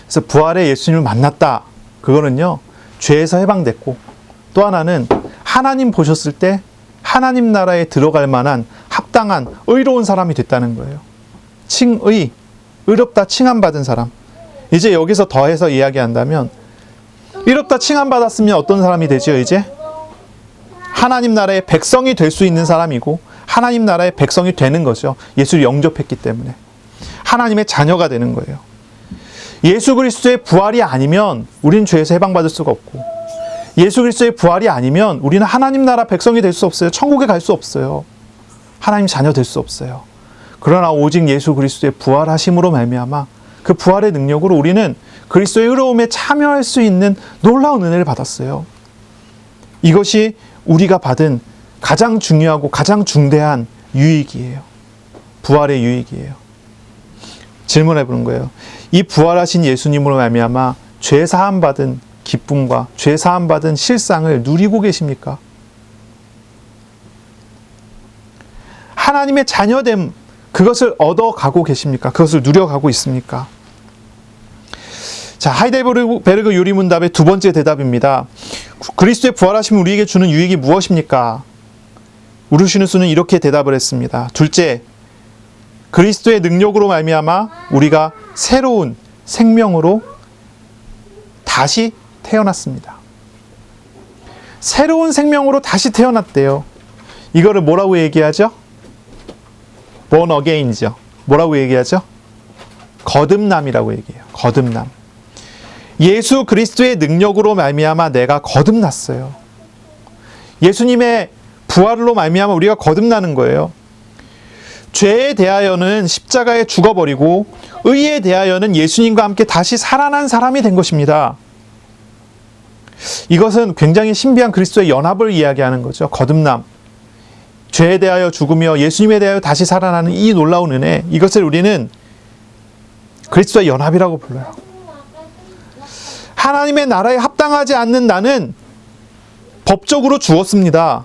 그래서 부활의 예수님을 만났다. 그거는요, 죄에서 해방됐고, 또 하나는 하나님 보셨을 때 하나님 나라에 들어갈 만한 합당한 의로운 사람이 됐다는 거예요. 칭의, 의롭다 칭함받은 사람. 이제 여기서 더해서 이야기한다면 의롭다 칭함받았으면 어떤 사람이 되죠? 이제 하나님 나라의 백성이 될 수 있는 사람이고 하나님 나라의 백성이 되는 거죠. 예수를 영접했기 때문에 하나님의 자녀가 되는 거예요. 예수 그리스도의 부활이 아니면 우린 죄에서 해방받을 수가 없고, 예수 그리스도의 부활이 아니면 우리는 하나님 나라 백성이 될 수 없어요. 천국에 갈 수 없어요. 하나님 자녀 될 수 없어요. 그러나 오직 예수 그리스도의 부활하심으로 말미암아 그 부활의 능력으로 우리는 그리스도의 의로움에 참여할 수 있는 놀라운 은혜를 받았어요. 이것이 우리가 받은 가장 중요하고 가장 중대한 유익이에요. 부활의 유익이에요. 질문해 보는 거예요. 이 부활하신 예수님으로 말미암아 죄 사함 받은 기쁨과 죄 사함 받은 실상을 누리고 계십니까? 하나님의 자녀됨, 그것을 얻어가고 계십니까? 그것을 누려가고 있습니까? 자, 하이델베르그 유리문답의 두 번째 대답입니다. 그리스도의 부활하심이 우리에게 주는 유익이 무엇입니까? 우르시누스는 이렇게 대답을 했습니다. 둘째, 그리스도의 능력으로 말미암아 우리가 새로운 생명으로 다시 태어났습니다. 새로운 생명으로 다시 태어났대요. 이거를 뭐라고 얘기하죠? born again이죠. 뭐라고 얘기하죠? 거듭남이라고 얘기해요. 거듭남. 예수 그리스도의 능력으로 말미암아 내가 거듭났어요. 예수님의 부활로 말미암아 우리가 거듭나는 거예요. 죄에 대하여는 십자가에 죽어버리고 의에 대하여는 예수님과 함께 다시 살아난 사람이 된 것입니다. 이것은 굉장히 신비한 그리스도의 연합을 이야기하는 거죠. 거듭남. 죄에 대하여 죽으며 예수님에 대하여 다시 살아나는 이 놀라운 은혜, 이것을 우리는 그리스도의 연합이라고 불러요. 하나님의 나라에 합당하지 않는 나는 법적으로 죽었습니다.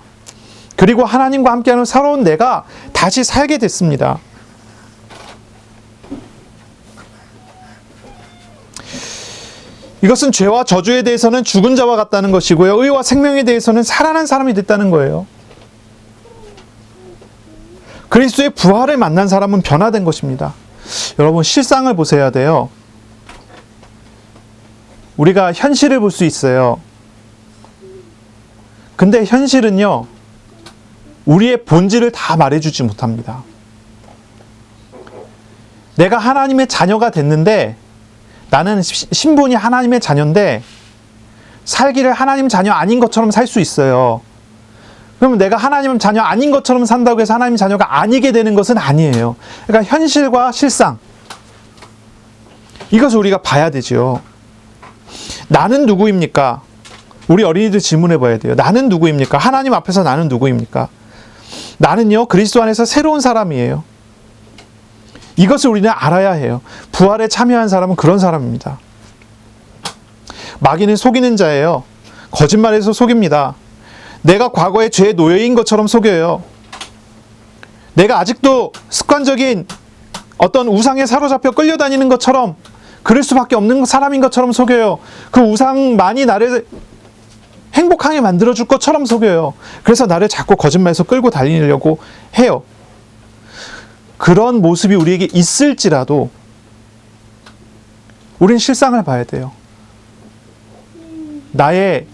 그리고 하나님과 함께하는 새로운 내가 다시 살게 됐습니다. 이것은 죄와 저주에 대해서는 죽은 자와 같다는 것이고요. 의와 생명에 대해서는 살아난 사람이 됐다는 거예요. 그리스도의 부활을 만난 사람은 변화된 것입니다. 여러분, 실상을 보셔야 돼요. 우리가 현실을 볼 수 있어요. 근데 현실은요, 우리의 본질을 다 말해주지 못합니다. 내가 하나님의 자녀가 됐는데, 나는 신분이 하나님의 자녀인데 살기를 하나님 자녀 아닌 것처럼 살 수 있어요. 그러면 내가 하나님 자녀 아닌 것처럼 산다고 해서 하나님 자녀가 아니게 되는 것은 아니에요. 그러니까 현실과 실상, 이것을 우리가 봐야 되죠. 나는 누구입니까? 우리 어린이들 질문해 봐야 돼요. 나는 누구입니까? 하나님 앞에서 나는 누구입니까? 나는요, 그리스도 안에서 새로운 사람이에요. 이것을 우리는 알아야 해요. 부활에 참여한 사람은 그런 사람입니다. 마귀는 속이는 자예요. 거짓말해서 속입니다. 내가 과거에 죄의 노예인 것처럼 속여요. 내가 아직도 습관적인 어떤 우상에 사로잡혀 끌려다니는 것처럼, 그럴 수밖에 없는 사람인 것처럼 속여요. 그 우상만이 나를 행복하게 만들어줄 것처럼 속여요. 그래서 나를 자꾸 거짓말해서 끌고 다니려고 해요. 그런 모습이 우리에게 있을지라도 우린 실상을 봐야 돼요. 나의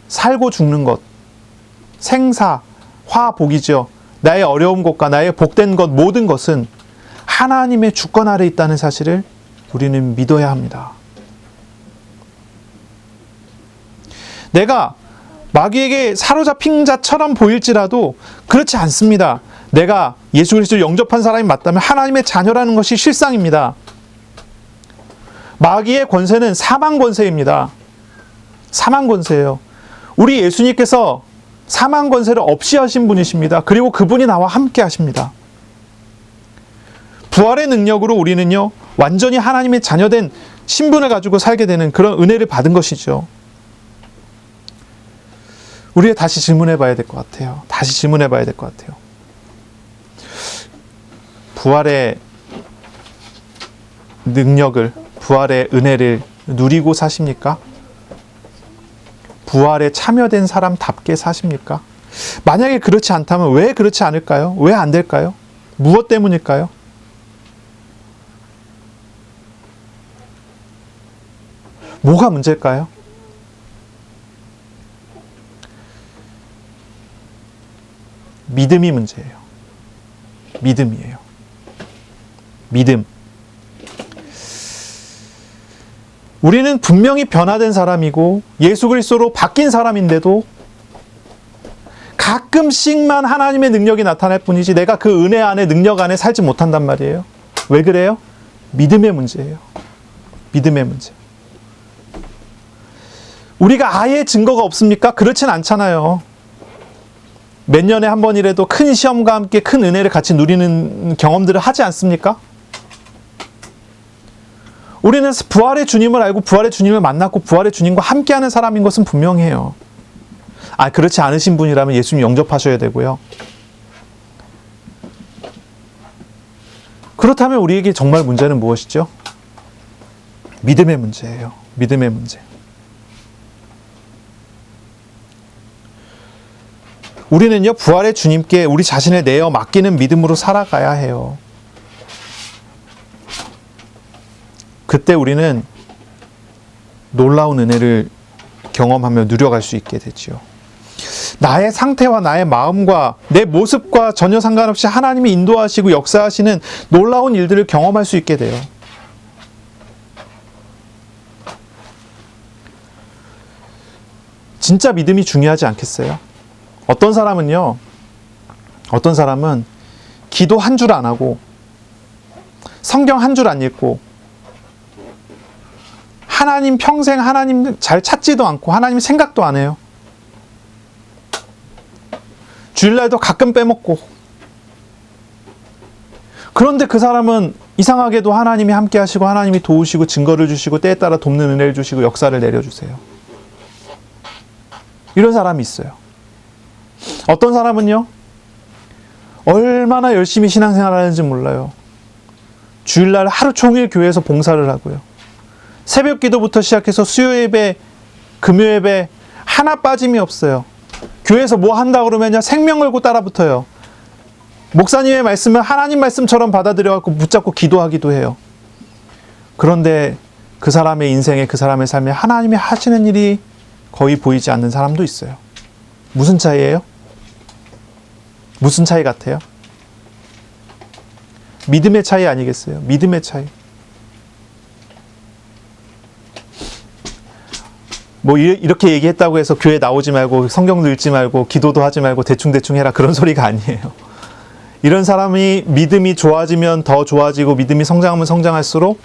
살고 죽는 것, 생사, 화복이죠. 나의 어려운 것과 나의 복된 것, 모든 것은 하나님의 주권 아래 있다는 사실을 우리는 믿어야 합니다. 내가 마귀에게 사로잡힌 자처럼 보일지라도 그렇지 않습니다. 내가 예수 그리스도를 영접한 사람이 맞다면 하나님의 자녀라는 것이 실상입니다. 마귀의 권세는 사망 권세입니다. 사망 권세예요. 우리 예수님께서 사망 권세를 없이 하신 분이십니다. 그리고 그분이 나와 함께 하십니다. 부활의 능력으로 우리는요, 완전히 하나님의 자녀된 신분을 가지고 살게 되는 그런 은혜를 받은 것이죠. 우리가 다시 질문해 봐야 될 것 같아요. 다시 질문해 봐야 될 것 같아요. 부활의 능력을, 부활의 은혜를 누리고 사십니까? 부활에 참여된 사람답게 사십니까? 만약에 그렇지 않다면 왜 그렇지 않을까요? 왜 안 될까요? 무엇 때문일까요? 뭐가 문제일까요? 믿음이 문제예요. 믿음이에요. 믿음. 우리는 분명히 변화된 사람이고 예수 그리스도로 바뀐 사람인데도 가끔씩만 하나님의 능력이 나타날 뿐이지 내가 그 은혜 안에 능력 안에 살지 못한단 말이에요. 왜 그래요? 믿음의 문제예요. 믿음의 문제. 우리가 아예 증거가 없습니까? 그렇진 않잖아요. 몇 년에 한 번이라도 큰 시험과 함께 큰 은혜를 같이 누리는 경험들을 하지 않습니까? 우리는 부활의 주님을 알고 부활의 주님을 만났고 부활의 주님과 함께하는 사람인 것은 분명해요. 그렇지 않으신 분이라면 예수님 영접하셔야 되고요. 그렇다면 우리에게 정말 문제는 무엇이죠? 믿음의 문제예요. 믿음의 문제. 우리는요, 부활의 주님께 우리 자신을 내어 맡기는 믿음으로 살아가야 해요. 그때 우리는 놀라운 은혜를 경험하며 누려갈 수 있게 되죠. 나의 상태와 나의 마음과 내 모습과 전혀 상관없이 하나님이 인도하시고 역사하시는 놀라운 일들을 경험할 수 있게 돼요. 진짜 믿음이 중요하지 않겠어요? 어떤 사람은 기도 한 줄 안 하고 성경 한 줄 안 읽고 하나님 평생 하나님 잘 찾지도 않고 하나님 생각도 안 해요. 주일날도 가끔 빼먹고. 그런데 그 사람은 이상하게도 하나님이 함께 하시고 하나님이 도우시고 증거를 주시고 때에 따라 돕는 은혜를 주시고 역사를 내려주세요. 이런 사람이 있어요. 어떤 사람은요, 얼마나 열심히 신앙생활 하는지 몰라요. 주일날 하루 종일 교회에서 봉사를 하고요. 새벽 기도부터 시작해서 수요 예배, 금요 예배 하나 빠짐이 없어요. 교회에서 뭐 한다 그러면요, 생명 걸고 따라 붙어요. 목사님의 말씀을 하나님 말씀처럼 받아들여갖고 붙잡고 기도하기도 해요. 그런데 그 사람의 인생에, 그 사람의 삶에 하나님이 하시는 일이 거의 보이지 않는 사람도 있어요. 무슨 차이예요? 무슨 차이 같아요? 믿음의 차이 아니겠어요? 믿음의 차이. 뭐 이렇게 얘기했다고 해서 교회 나오지 말고 성경도 읽지 말고 기도도 하지 말고 대충대충 해라, 그런 소리가 아니에요. 이런 사람이 믿음이 좋아지면 더 좋아지고 믿음이 성장하면 성장할수록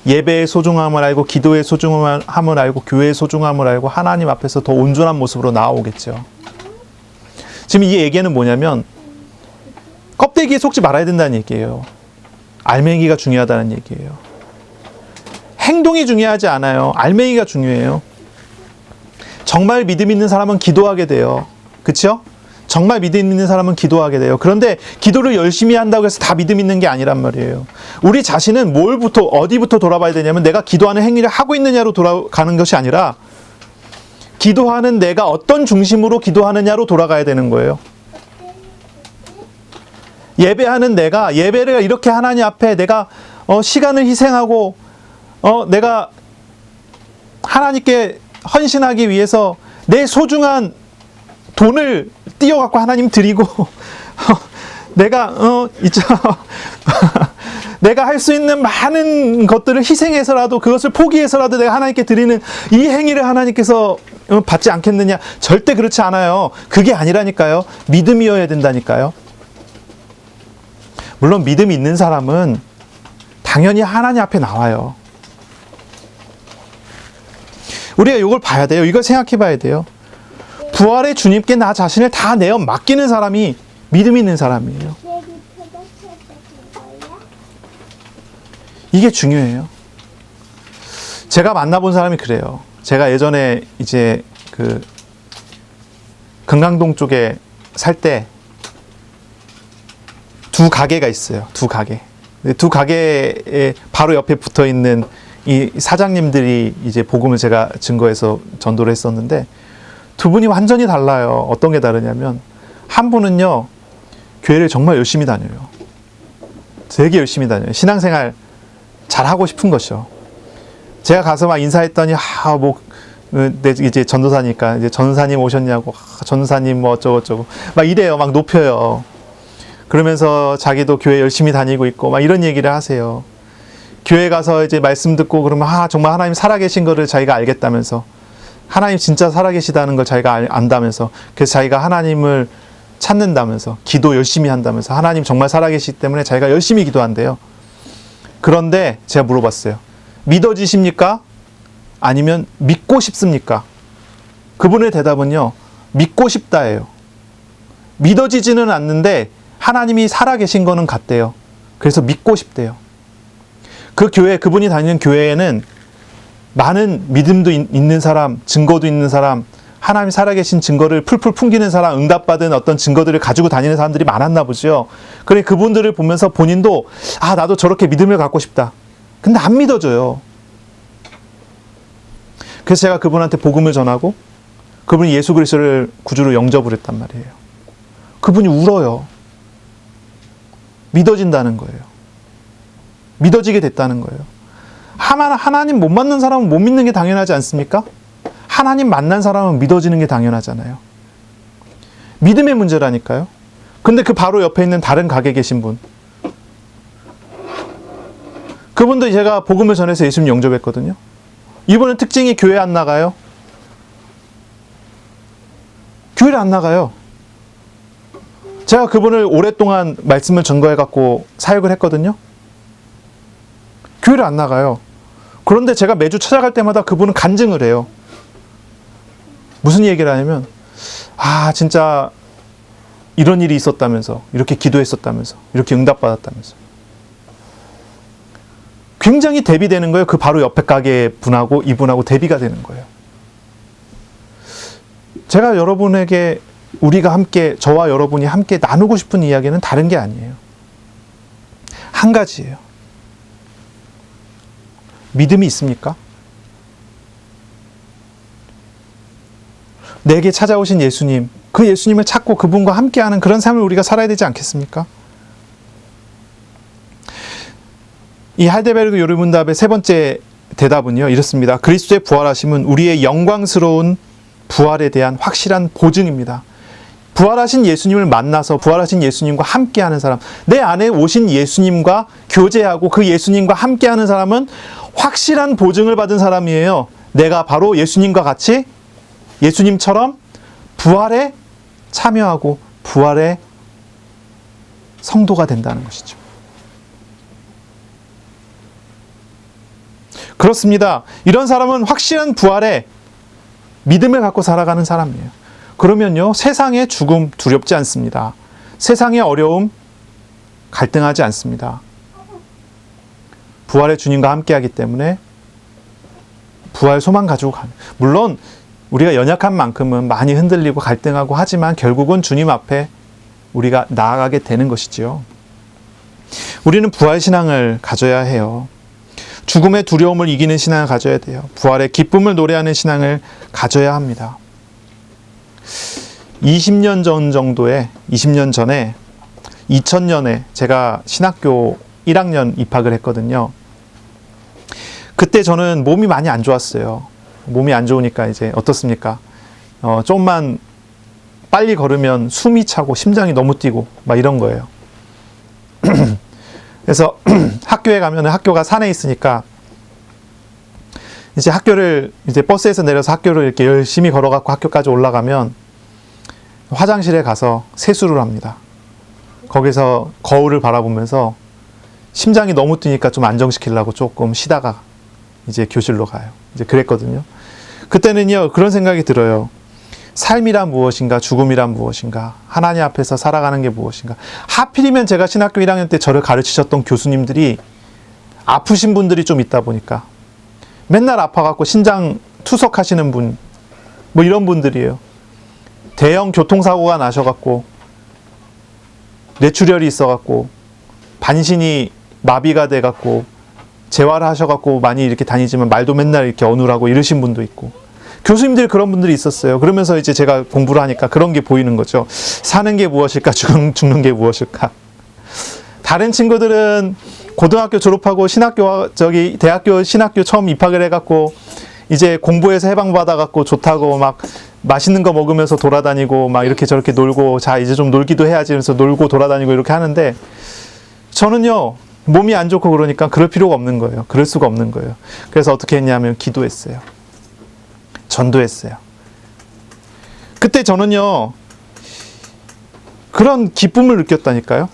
예배의 소중함을 알고 기도의 소중함을 알고 교회의 소중함을 알고 하나님 앞에서 더 온전한 모습으로 나아오겠죠. 지금 이 얘기는 뭐냐면 껍데기에 속지 말아야 된다는 얘기예요. 알맹이가 중요하다는 얘기예요. 행동이 중요하지 않아요. 알맹이가 중요해요. 정말 믿음 있는 사람은 기도하게 돼요. 그렇죠? 정말 믿음 있는 사람은 기도하게 돼요. 그런데 기도를 열심히 한다고 해서 다 믿음 있는 게 아니란 말이에요. 우리 자신은 어디부터 돌아봐야 되냐면 내가 기도하는 행위를 하고 있느냐로 돌아가는 것이 아니라 기도하는 내가 어떤 중심으로 기도하느냐로 돌아가야 되는 거예요. 예배하는 내가 예배를 이렇게 하나님 앞에 내가 시간을 희생하고 내가 하나님께 헌신하기 위해서 내 소중한 돈을 띄어갖고 하나님 드리고 내가 내가 할 수 있는 많은 것들을 희생해서라도 그것을 포기해서라도 내가 하나님께 드리는 이 행위를 하나님께서 받지 않겠느냐? 절대 그렇지 않아요. 그게 아니라니까요. 믿음이어야 된다니까요. 물론 믿음이 있는 사람은 당연히 하나님 앞에 나와요. 우리가 이걸 봐야 돼요. 이걸 생각해 봐야 돼요. 부활의 주님께 나 자신을 다 내어 맡기는 사람이 믿음이 있는 사람이에요. 이게 중요해요. 제가 만나본 사람이 그래요. 제가 예전에 이제 그 금강동 쪽에 살 때 두 가게가 있어요. 두 가게. 두 가게에 바로 옆에 붙어 있는 이 사장님들이 이제 복음을 제가 증거해서 전도를 했었는데 두 분이 완전히 달라요. 어떤 게 다르냐면 한 분은요, 교회를 정말 열심히 다녀요. 되게 열심히 다녀요. 신앙생활 잘하고 싶은 것이요. 제가 가서 막 인사했더니 이제 전도사니까 이제 전사님 오셨냐고, 전사님 뭐 어쩌고저쩌고 막 이래요. 막 높여요. 그러면서 자기도 교회 열심히 다니고 있고 막 이런 얘기를 하세요. 교회 가서 이제 말씀 듣고 그러면 정말 하나님 살아계신 거를 자기가 알겠다면서, 하나님 진짜 살아계시다는 걸 자기가 안다면서, 그래서 자기가 하나님을 찾는다면서, 기도 열심히 한다면서, 하나님 정말 살아계시기 때문에 자기가 열심히 기도한대요. 그런데 제가 물어봤어요. 믿어지십니까? 아니면 믿고 싶습니까? 그분의 대답은요, 믿고 싶다예요. 믿어지지는 않는데 하나님이 살아계신 거는 같대요. 그래서 믿고 싶대요. 그 교회, 그분이 다니는 교회에는 많은 믿음도 있는 사람, 증거도 있는 사람, 하나님 살아계신 증거를 풀풀 풍기는 사람, 응답받은 어떤 증거들을 가지고 다니는 사람들이 많았나 보죠. 그래 그분들을 보면서 본인도 나도 저렇게 믿음을 갖고 싶다. 근데 안 믿어져요. 그래서 제가 그분한테 복음을 전하고 그분이 예수 그리스도를 구주로 영접을 했단 말이에요. 그분이 울어요. 믿어진다는 거예요. 믿어지게 됐다는 거예요. 하나님 못 만난 사람은 못 믿는 게 당연하지 않습니까? 하나님 만난 사람은 믿어지는 게 당연하잖아요. 믿음의 문제라니까요. 근데 그 바로 옆에 있는 다른 가게 계신 분, 그분도 제가 복음을 전해서 예수님 영접했거든요. 이분은 특징이 교회 안 나가요. 교회를 안 나가요. 제가 그분을 오랫동안 말씀을 전거해갖고 사역을 했거든요. 교회를 안 나가요. 그런데 제가 매주 찾아갈 때마다 그분은 간증을 해요. 무슨 얘기를 하냐면, 진짜 이런 일이 있었다면서, 이렇게 기도했었다면서, 이렇게 응답받았다면서. 굉장히 대비되는 거예요. 그 바로 옆에 가게 분하고 이분하고 대비가 되는 거예요. 제가 여러분에게, 우리가 함께, 저와 여러분이 함께 나누고 싶은 이야기는 다른 게 아니에요. 한 가지예요. 믿음이 있습니까? 내게 찾아오신 예수님, 그 예수님을 찾고 그분과 함께하는 그런 삶을 우리가 살아야 되지 않겠습니까? 이 할데베르그 요리문답의 세 번째 대답은요, 이렇습니다. 그리스도의 부활하심은 우리의 영광스러운 부활에 대한 확실한 보증입니다. 부활하신 예수님을 만나서 부활하신 예수님과 함께하는 사람, 내 안에 오신 예수님과 교제하고 그 예수님과 함께하는 사람은 확실한 보증을 받은 사람이에요. 내가 바로 예수님과 같이, 예수님처럼 부활에 참여하고 부활의 성도가 된다는 것이죠. 그렇습니다. 이런 사람은 확실한 부활에 믿음을 갖고 살아가는 사람이에요. 그러면요, 세상의 죽음 두렵지 않습니다. 세상의 어려움 갈등하지 않습니다. 부활의 주님과 함께하기 때문에 부활 소망 가지고 가는. 물론 우리가 연약한 만큼은 많이 흔들리고 갈등하고 하지만 결국은 주님 앞에 우리가 나아가게 되는 것이지요. 우리는 부활 신앙을 가져야 해요. 죽음의 두려움을 이기는 신앙을 가져야 돼요. 부활의 기쁨을 노래하는 신앙을 가져야 합니다. 20년 전 정도에, 20년 전에 2000년에 제가 신학교 1학년 입학을 했거든요. 그때 저는 몸이 많이 안 좋았어요. 몸이 안 좋으니까 이제 어떻습니까? 조금만 빨리 걸으면 숨이 차고 심장이 너무 뛰고 막 이런 거예요. 그래서 학교에 가면 학교가 산에 있으니까 이제 학교를 이제 버스에서 내려서 학교를 이렇게 열심히 걸어갖고 학교까지 올라가면 화장실에 가서 세수를 합니다. 거기서 거울을 바라보면서 심장이 너무 뛰니까 좀 안정시키려고 조금 쉬다가 이제 교실로 가요. 이제 그랬거든요. 그때는요, 그런 생각이 들어요. 삶이란 무엇인가, 죽음이란 무엇인가, 하나님 앞에서 살아가는 게 무엇인가. 하필이면 제가 신학교 1학년 때 저를 가르치셨던 교수님들이 아프신 분들이 좀 있다 보니까 맨날 아파갖고 신장 투석하시는 분, 뭐 이런 분들이에요. 대형 교통사고가 나셔갖고 뇌출혈이 있어갖고 반신이 마비가 돼갖고 재활을 하셔갖고 많이 이렇게 다니지만 말도 맨날 이렇게 어눌하고 이러신 분도 있고, 교수님들이 그런 분들이 있었어요. 그러면서 이제 제가 공부를 하니까 그런 게 보이는 거죠. 사는 게 무엇일까? 죽는 게 무엇일까? 다른 친구들은 고등학교 졸업하고 대학교 신학교 처음 입학을 해갖고 이제 공부해서 해방받아갖고 좋다고 막 맛있는 거 먹으면서 돌아다니고 막 이렇게 저렇게 놀고, 자, 이제 좀 놀기도 해야지 그래서 놀고 돌아다니고 이렇게 하는데, 저는요, 몸이 안 좋고 그러니까 그럴 필요가 없는 거예요. 그럴 수가 없는 거예요. 그래서 어떻게 했냐면 기도했어요. 전도했어요. 그때 저는요, 그런 기쁨을 느꼈다니까요.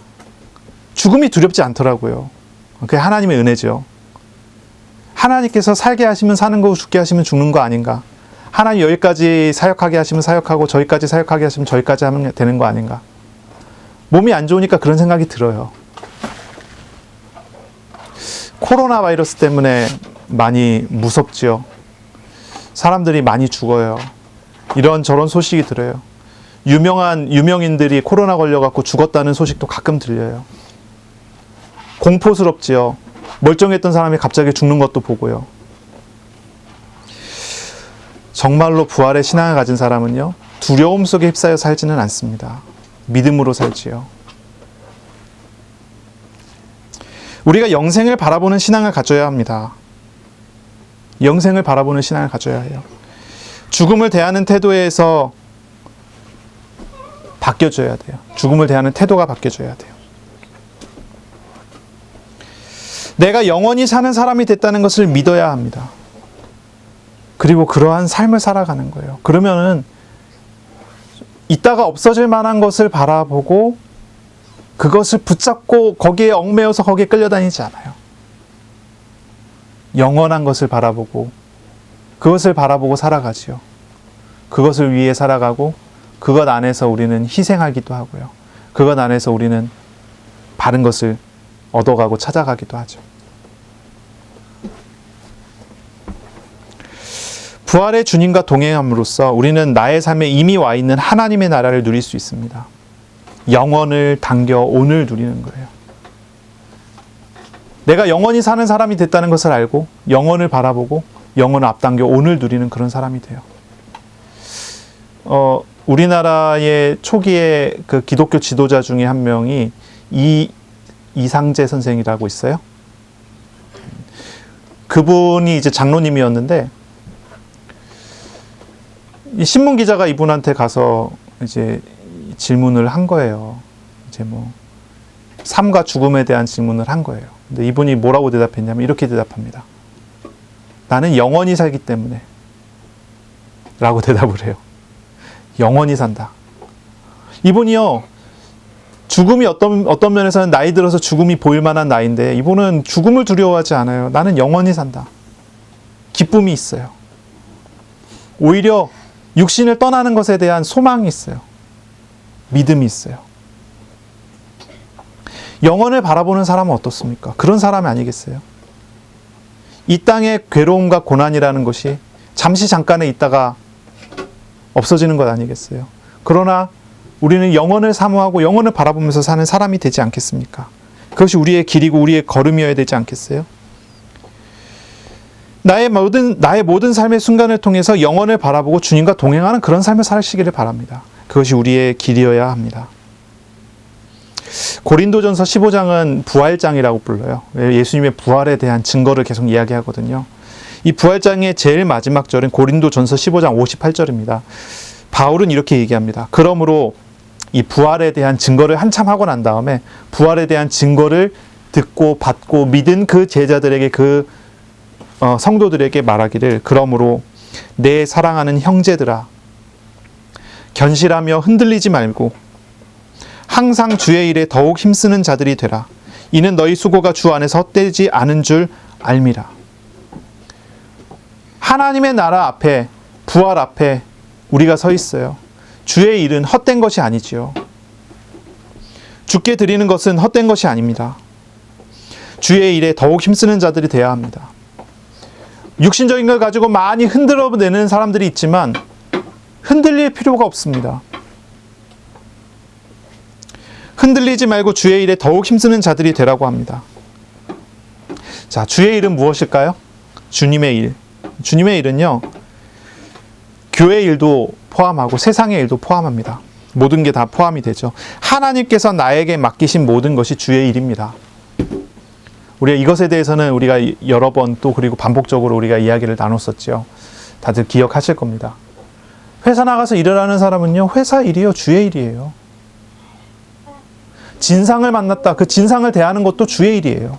죽음이 두렵지 않더라고요. 그게 하나님의 은혜죠. 하나님께서 살게 하시면 사는 거고 죽게 하시면 죽는 거 아닌가. 하나님 여기까지 사역하게 하시면 사역하고 저기까지 사역하게 하시면 저기까지 하면 되는 거 아닌가. 몸이 안 좋으니까 그런 생각이 들어요. 코로나 바이러스 때문에 많이 무섭지요. 사람들이 많이 죽어요. 이런저런 소식이 들어요. 유명인들이 코로나 걸려갖고 죽었다는 소식도 가끔 들려요. 공포스럽지요. 멀쩡했던 사람이 갑자기 죽는 것도 보고요. 정말로 부활의 신앙을 가진 사람은요, 두려움 속에 휩싸여 살지는 않습니다. 믿음으로 살지요. 우리가 영생을 바라보는 신앙을 가져야 합니다. 영생을 바라보는 신앙을 가져야 해요. 죽음을 대하는 태도에서 바뀌어져야 돼요. 죽음을 대하는 태도가 바뀌어져야 돼요. 내가 영원히 사는 사람이 됐다는 것을 믿어야 합니다. 그리고 그러한 삶을 살아가는 거예요. 그러면은 이따가 없어질 만한 것을 바라보고 그것을 붙잡고 거기에 얽매여서 거기에 끌려다니지 않아요. 영원한 것을 바라보고 그것을 바라보고 살아가지요. 그것을 위해 살아가고 그것 안에서 우리는 희생하기도 하고요. 그것 안에서 우리는 바른 것을 얻어가고 찾아가기도 하죠. 부활의 주님과 동행함으로써 우리는 나의 삶에 이미 와 있는 하나님의 나라를 누릴 수 있습니다. 영원을 당겨 오늘 누리는 거예요. 내가 영원히 사는 사람이 됐다는 것을 알고 영원을 바라보고 영원을 앞당겨 오늘 누리는 그런 사람이 돼요. 우리나라의 초기의 그 기독교 지도자 중에 한 명이 이상재 선생이라고 있어요. 그분이 이제 장로님이었는데 이 신문 기자가 이분한테 가서 이제 질문을 한 거예요. 이제 뭐 삶과 죽음에 대한 질문을 한 거예요. 근데 이분이 뭐라고 대답했냐면 이렇게 대답합니다. 나는 영원히 살기 때문에 라고 대답을 해요. 영원히 산다. 이분이요, 죽음이 어떤 면에서는 나이 들어서 죽음이 보일 만한 나이인데 이분은 죽음을 두려워하지 않아요. 나는 영원히 산다. 기쁨이 있어요. 오히려 육신을 떠나는 것에 대한 소망이 있어요. 믿음이 있어요. 영원을 바라보는 사람은 어떻습니까? 그런 사람이 아니겠어요? 이 땅의 괴로움과 고난이라는 것이 잠시 잠깐에 있다가 없어지는 것 아니겠어요? 그러나 우리는 영원을 사모하고 영원을 바라보면서 사는 사람이 되지 않겠습니까? 그것이 우리의 길이고 우리의 걸음이어야 되지 않겠어요? 나의 모든 삶의 순간을 통해서 영원을 바라보고 주님과 동행하는 그런 삶을 사시기를 바랍니다. 그것이 우리의 길이어야 합니다. 고린도전서 15장은 부활장이라고 불러요. 예수님의 부활에 대한 증거를 계속 이야기하거든요. 이 부활장의 제일 마지막 절은 고린도전서 15장 58절입니다. 바울은 이렇게 얘기합니다. 그러므로 이 부활에 대한 증거를 한참 하고 난 다음에 부활에 대한 증거를 듣고 받고 믿은 그 제자들에게 성도들에게 말하기를, 그러므로 내 사랑하는 형제들아, 견실하며 흔들리지 말고 항상 주의 일에 더욱 힘쓰는 자들이 되라. 이는 너희 수고가 주 안에서 헛되지 않은 줄 알미라. 하나님의 나라 앞에, 부활 앞에 우리가 서 있어요. 주의 일은 헛된 것이 아니지요. 주께 드리는 것은 헛된 것이 아닙니다. 주의 일에 더욱 힘쓰는 자들이 되어야 합니다. 육신적인 걸 가지고 많이 흔들어내는 사람들이 있지만 흔들릴 필요가 없습니다. 흔들리지 말고 주의 일에 더욱 힘쓰는 자들이 되라고 합니다. 자, 주의 일은 무엇일까요? 주님의 일. 주님의 일은요, 교회 일도 포함하고 세상의 일도 포함합니다. 모든 게 다 포함이 되죠. 하나님께서 나에게 맡기신 모든 것이 주의 일입니다. 우리가 이것에 대해서는 우리가 여러 번 또 그리고 반복적으로 우리가 이야기를 나눴었죠. 다들 기억하실 겁니다. 회사 나가서 일을 하는 사람은요, 회사 일이요, 주의 일이에요. 진상을 만났다. 그 진상을 대하는 것도 주의 일이에요.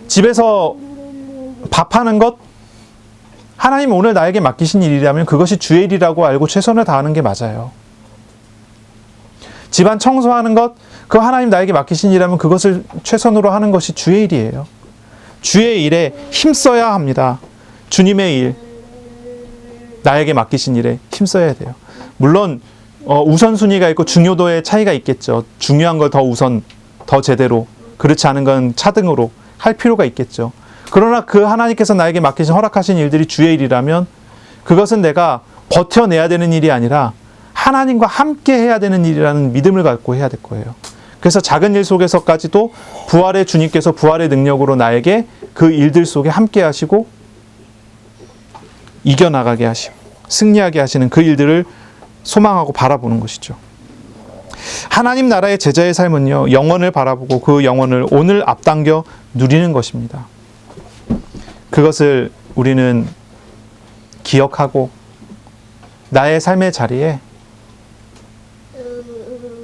집에서 밥하는 것, 하나님 오늘 나에게 맡기신 일이라면 그것이 주의 일이라고 알고 최선을 다하는 게 맞아요. 집안 청소하는 것, 그 하나님 나에게 맡기신 일이라면 그것을 최선으로 하는 것이 주의 일이에요. 주의 일에 힘써야 합니다. 주님의 일, 나에게 맡기신 일에 힘써야 돼요. 물론 우선순위가 있고 중요도의 차이가 있겠죠. 중요한 걸 더 우선, 더 제대로, 그렇지 않은 건 차등으로 할 필요가 있겠죠. 그러나 그 하나님께서 나에게 맡기신 허락하신 일들이 주의 일이라면 그것은 내가 버텨내야 되는 일이 아니라 하나님과 함께 해야 되는 일이라는 믿음을 갖고 해야 될 거예요. 그래서 작은 일 속에서까지도 부활의 주님께서 부활의 능력으로 나에게 그 일들 속에 함께 하시고 이겨나가게 하시고 승리하게 하시는 그 일들을 소망하고 바라보는 것이죠. 하나님 나라의 제자의 삶은요, 영원을 바라보고 그 영원을 오늘 앞당겨 누리는 것입니다. 그것을 우리는 기억하고 나의 삶의 자리에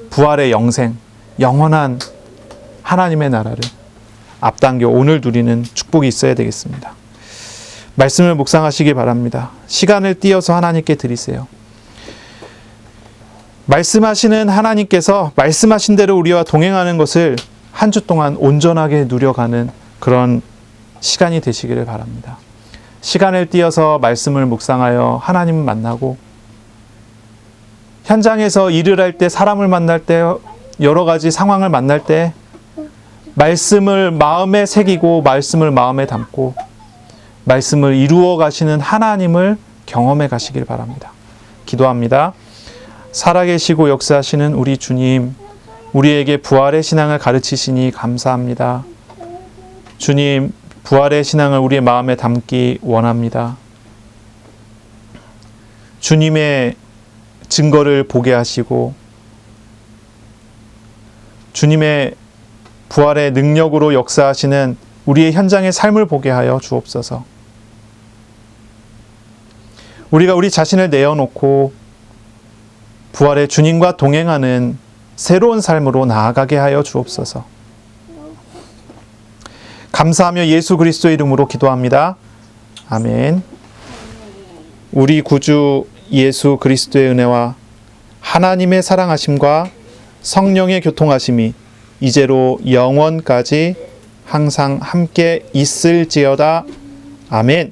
부활의 영생, 영원한 하나님의 나라를 앞당겨 오늘 누리는 축복이 있어야 되겠습니다. 말씀을 묵상하시기 바랍니다. 시간을 띄어서 하나님께 드리세요. 말씀하시는 하나님께서 말씀하신 대로 우리와 동행하는 것을 한 주 동안 온전하게 누려가는 그런 시간이 되시기를 바랍니다. 시간을 띄어서 말씀을 묵상하여 하나님을 만나고 현장에서 일을 할 때, 사람을 만날 때, 여러 가지 상황을 만날 때 말씀을 마음에 새기고 말씀을 마음에 담고 말씀을 이루어 가시는 하나님을 경험해 가시길 바랍니다. 기도합니다. 살아계시고 역사하시는 우리 주님, 우리에게 부활의 신앙을 가르치시니 감사합니다. 주님, 부활의 신앙을 우리의 마음에 담기 원합니다. 주님의 증거를 보게 하시고 주님의 부활의 능력으로 역사하시는 우리의 현장의 삶을 보게 하여 주옵소서. 우리가 우리 자신을 내어놓고 부활의 주님과 동행하는 새로운 삶으로 나아가게 하여 주옵소서. 감사하며 예수 그리스도의 이름으로 기도합니다. 아멘. 우리 구주 예수 그리스도의 은혜와 하나님의 사랑하심과 성령의 교통하심이 이제로 영원까지 항상 함께 있을지어다. 아멘.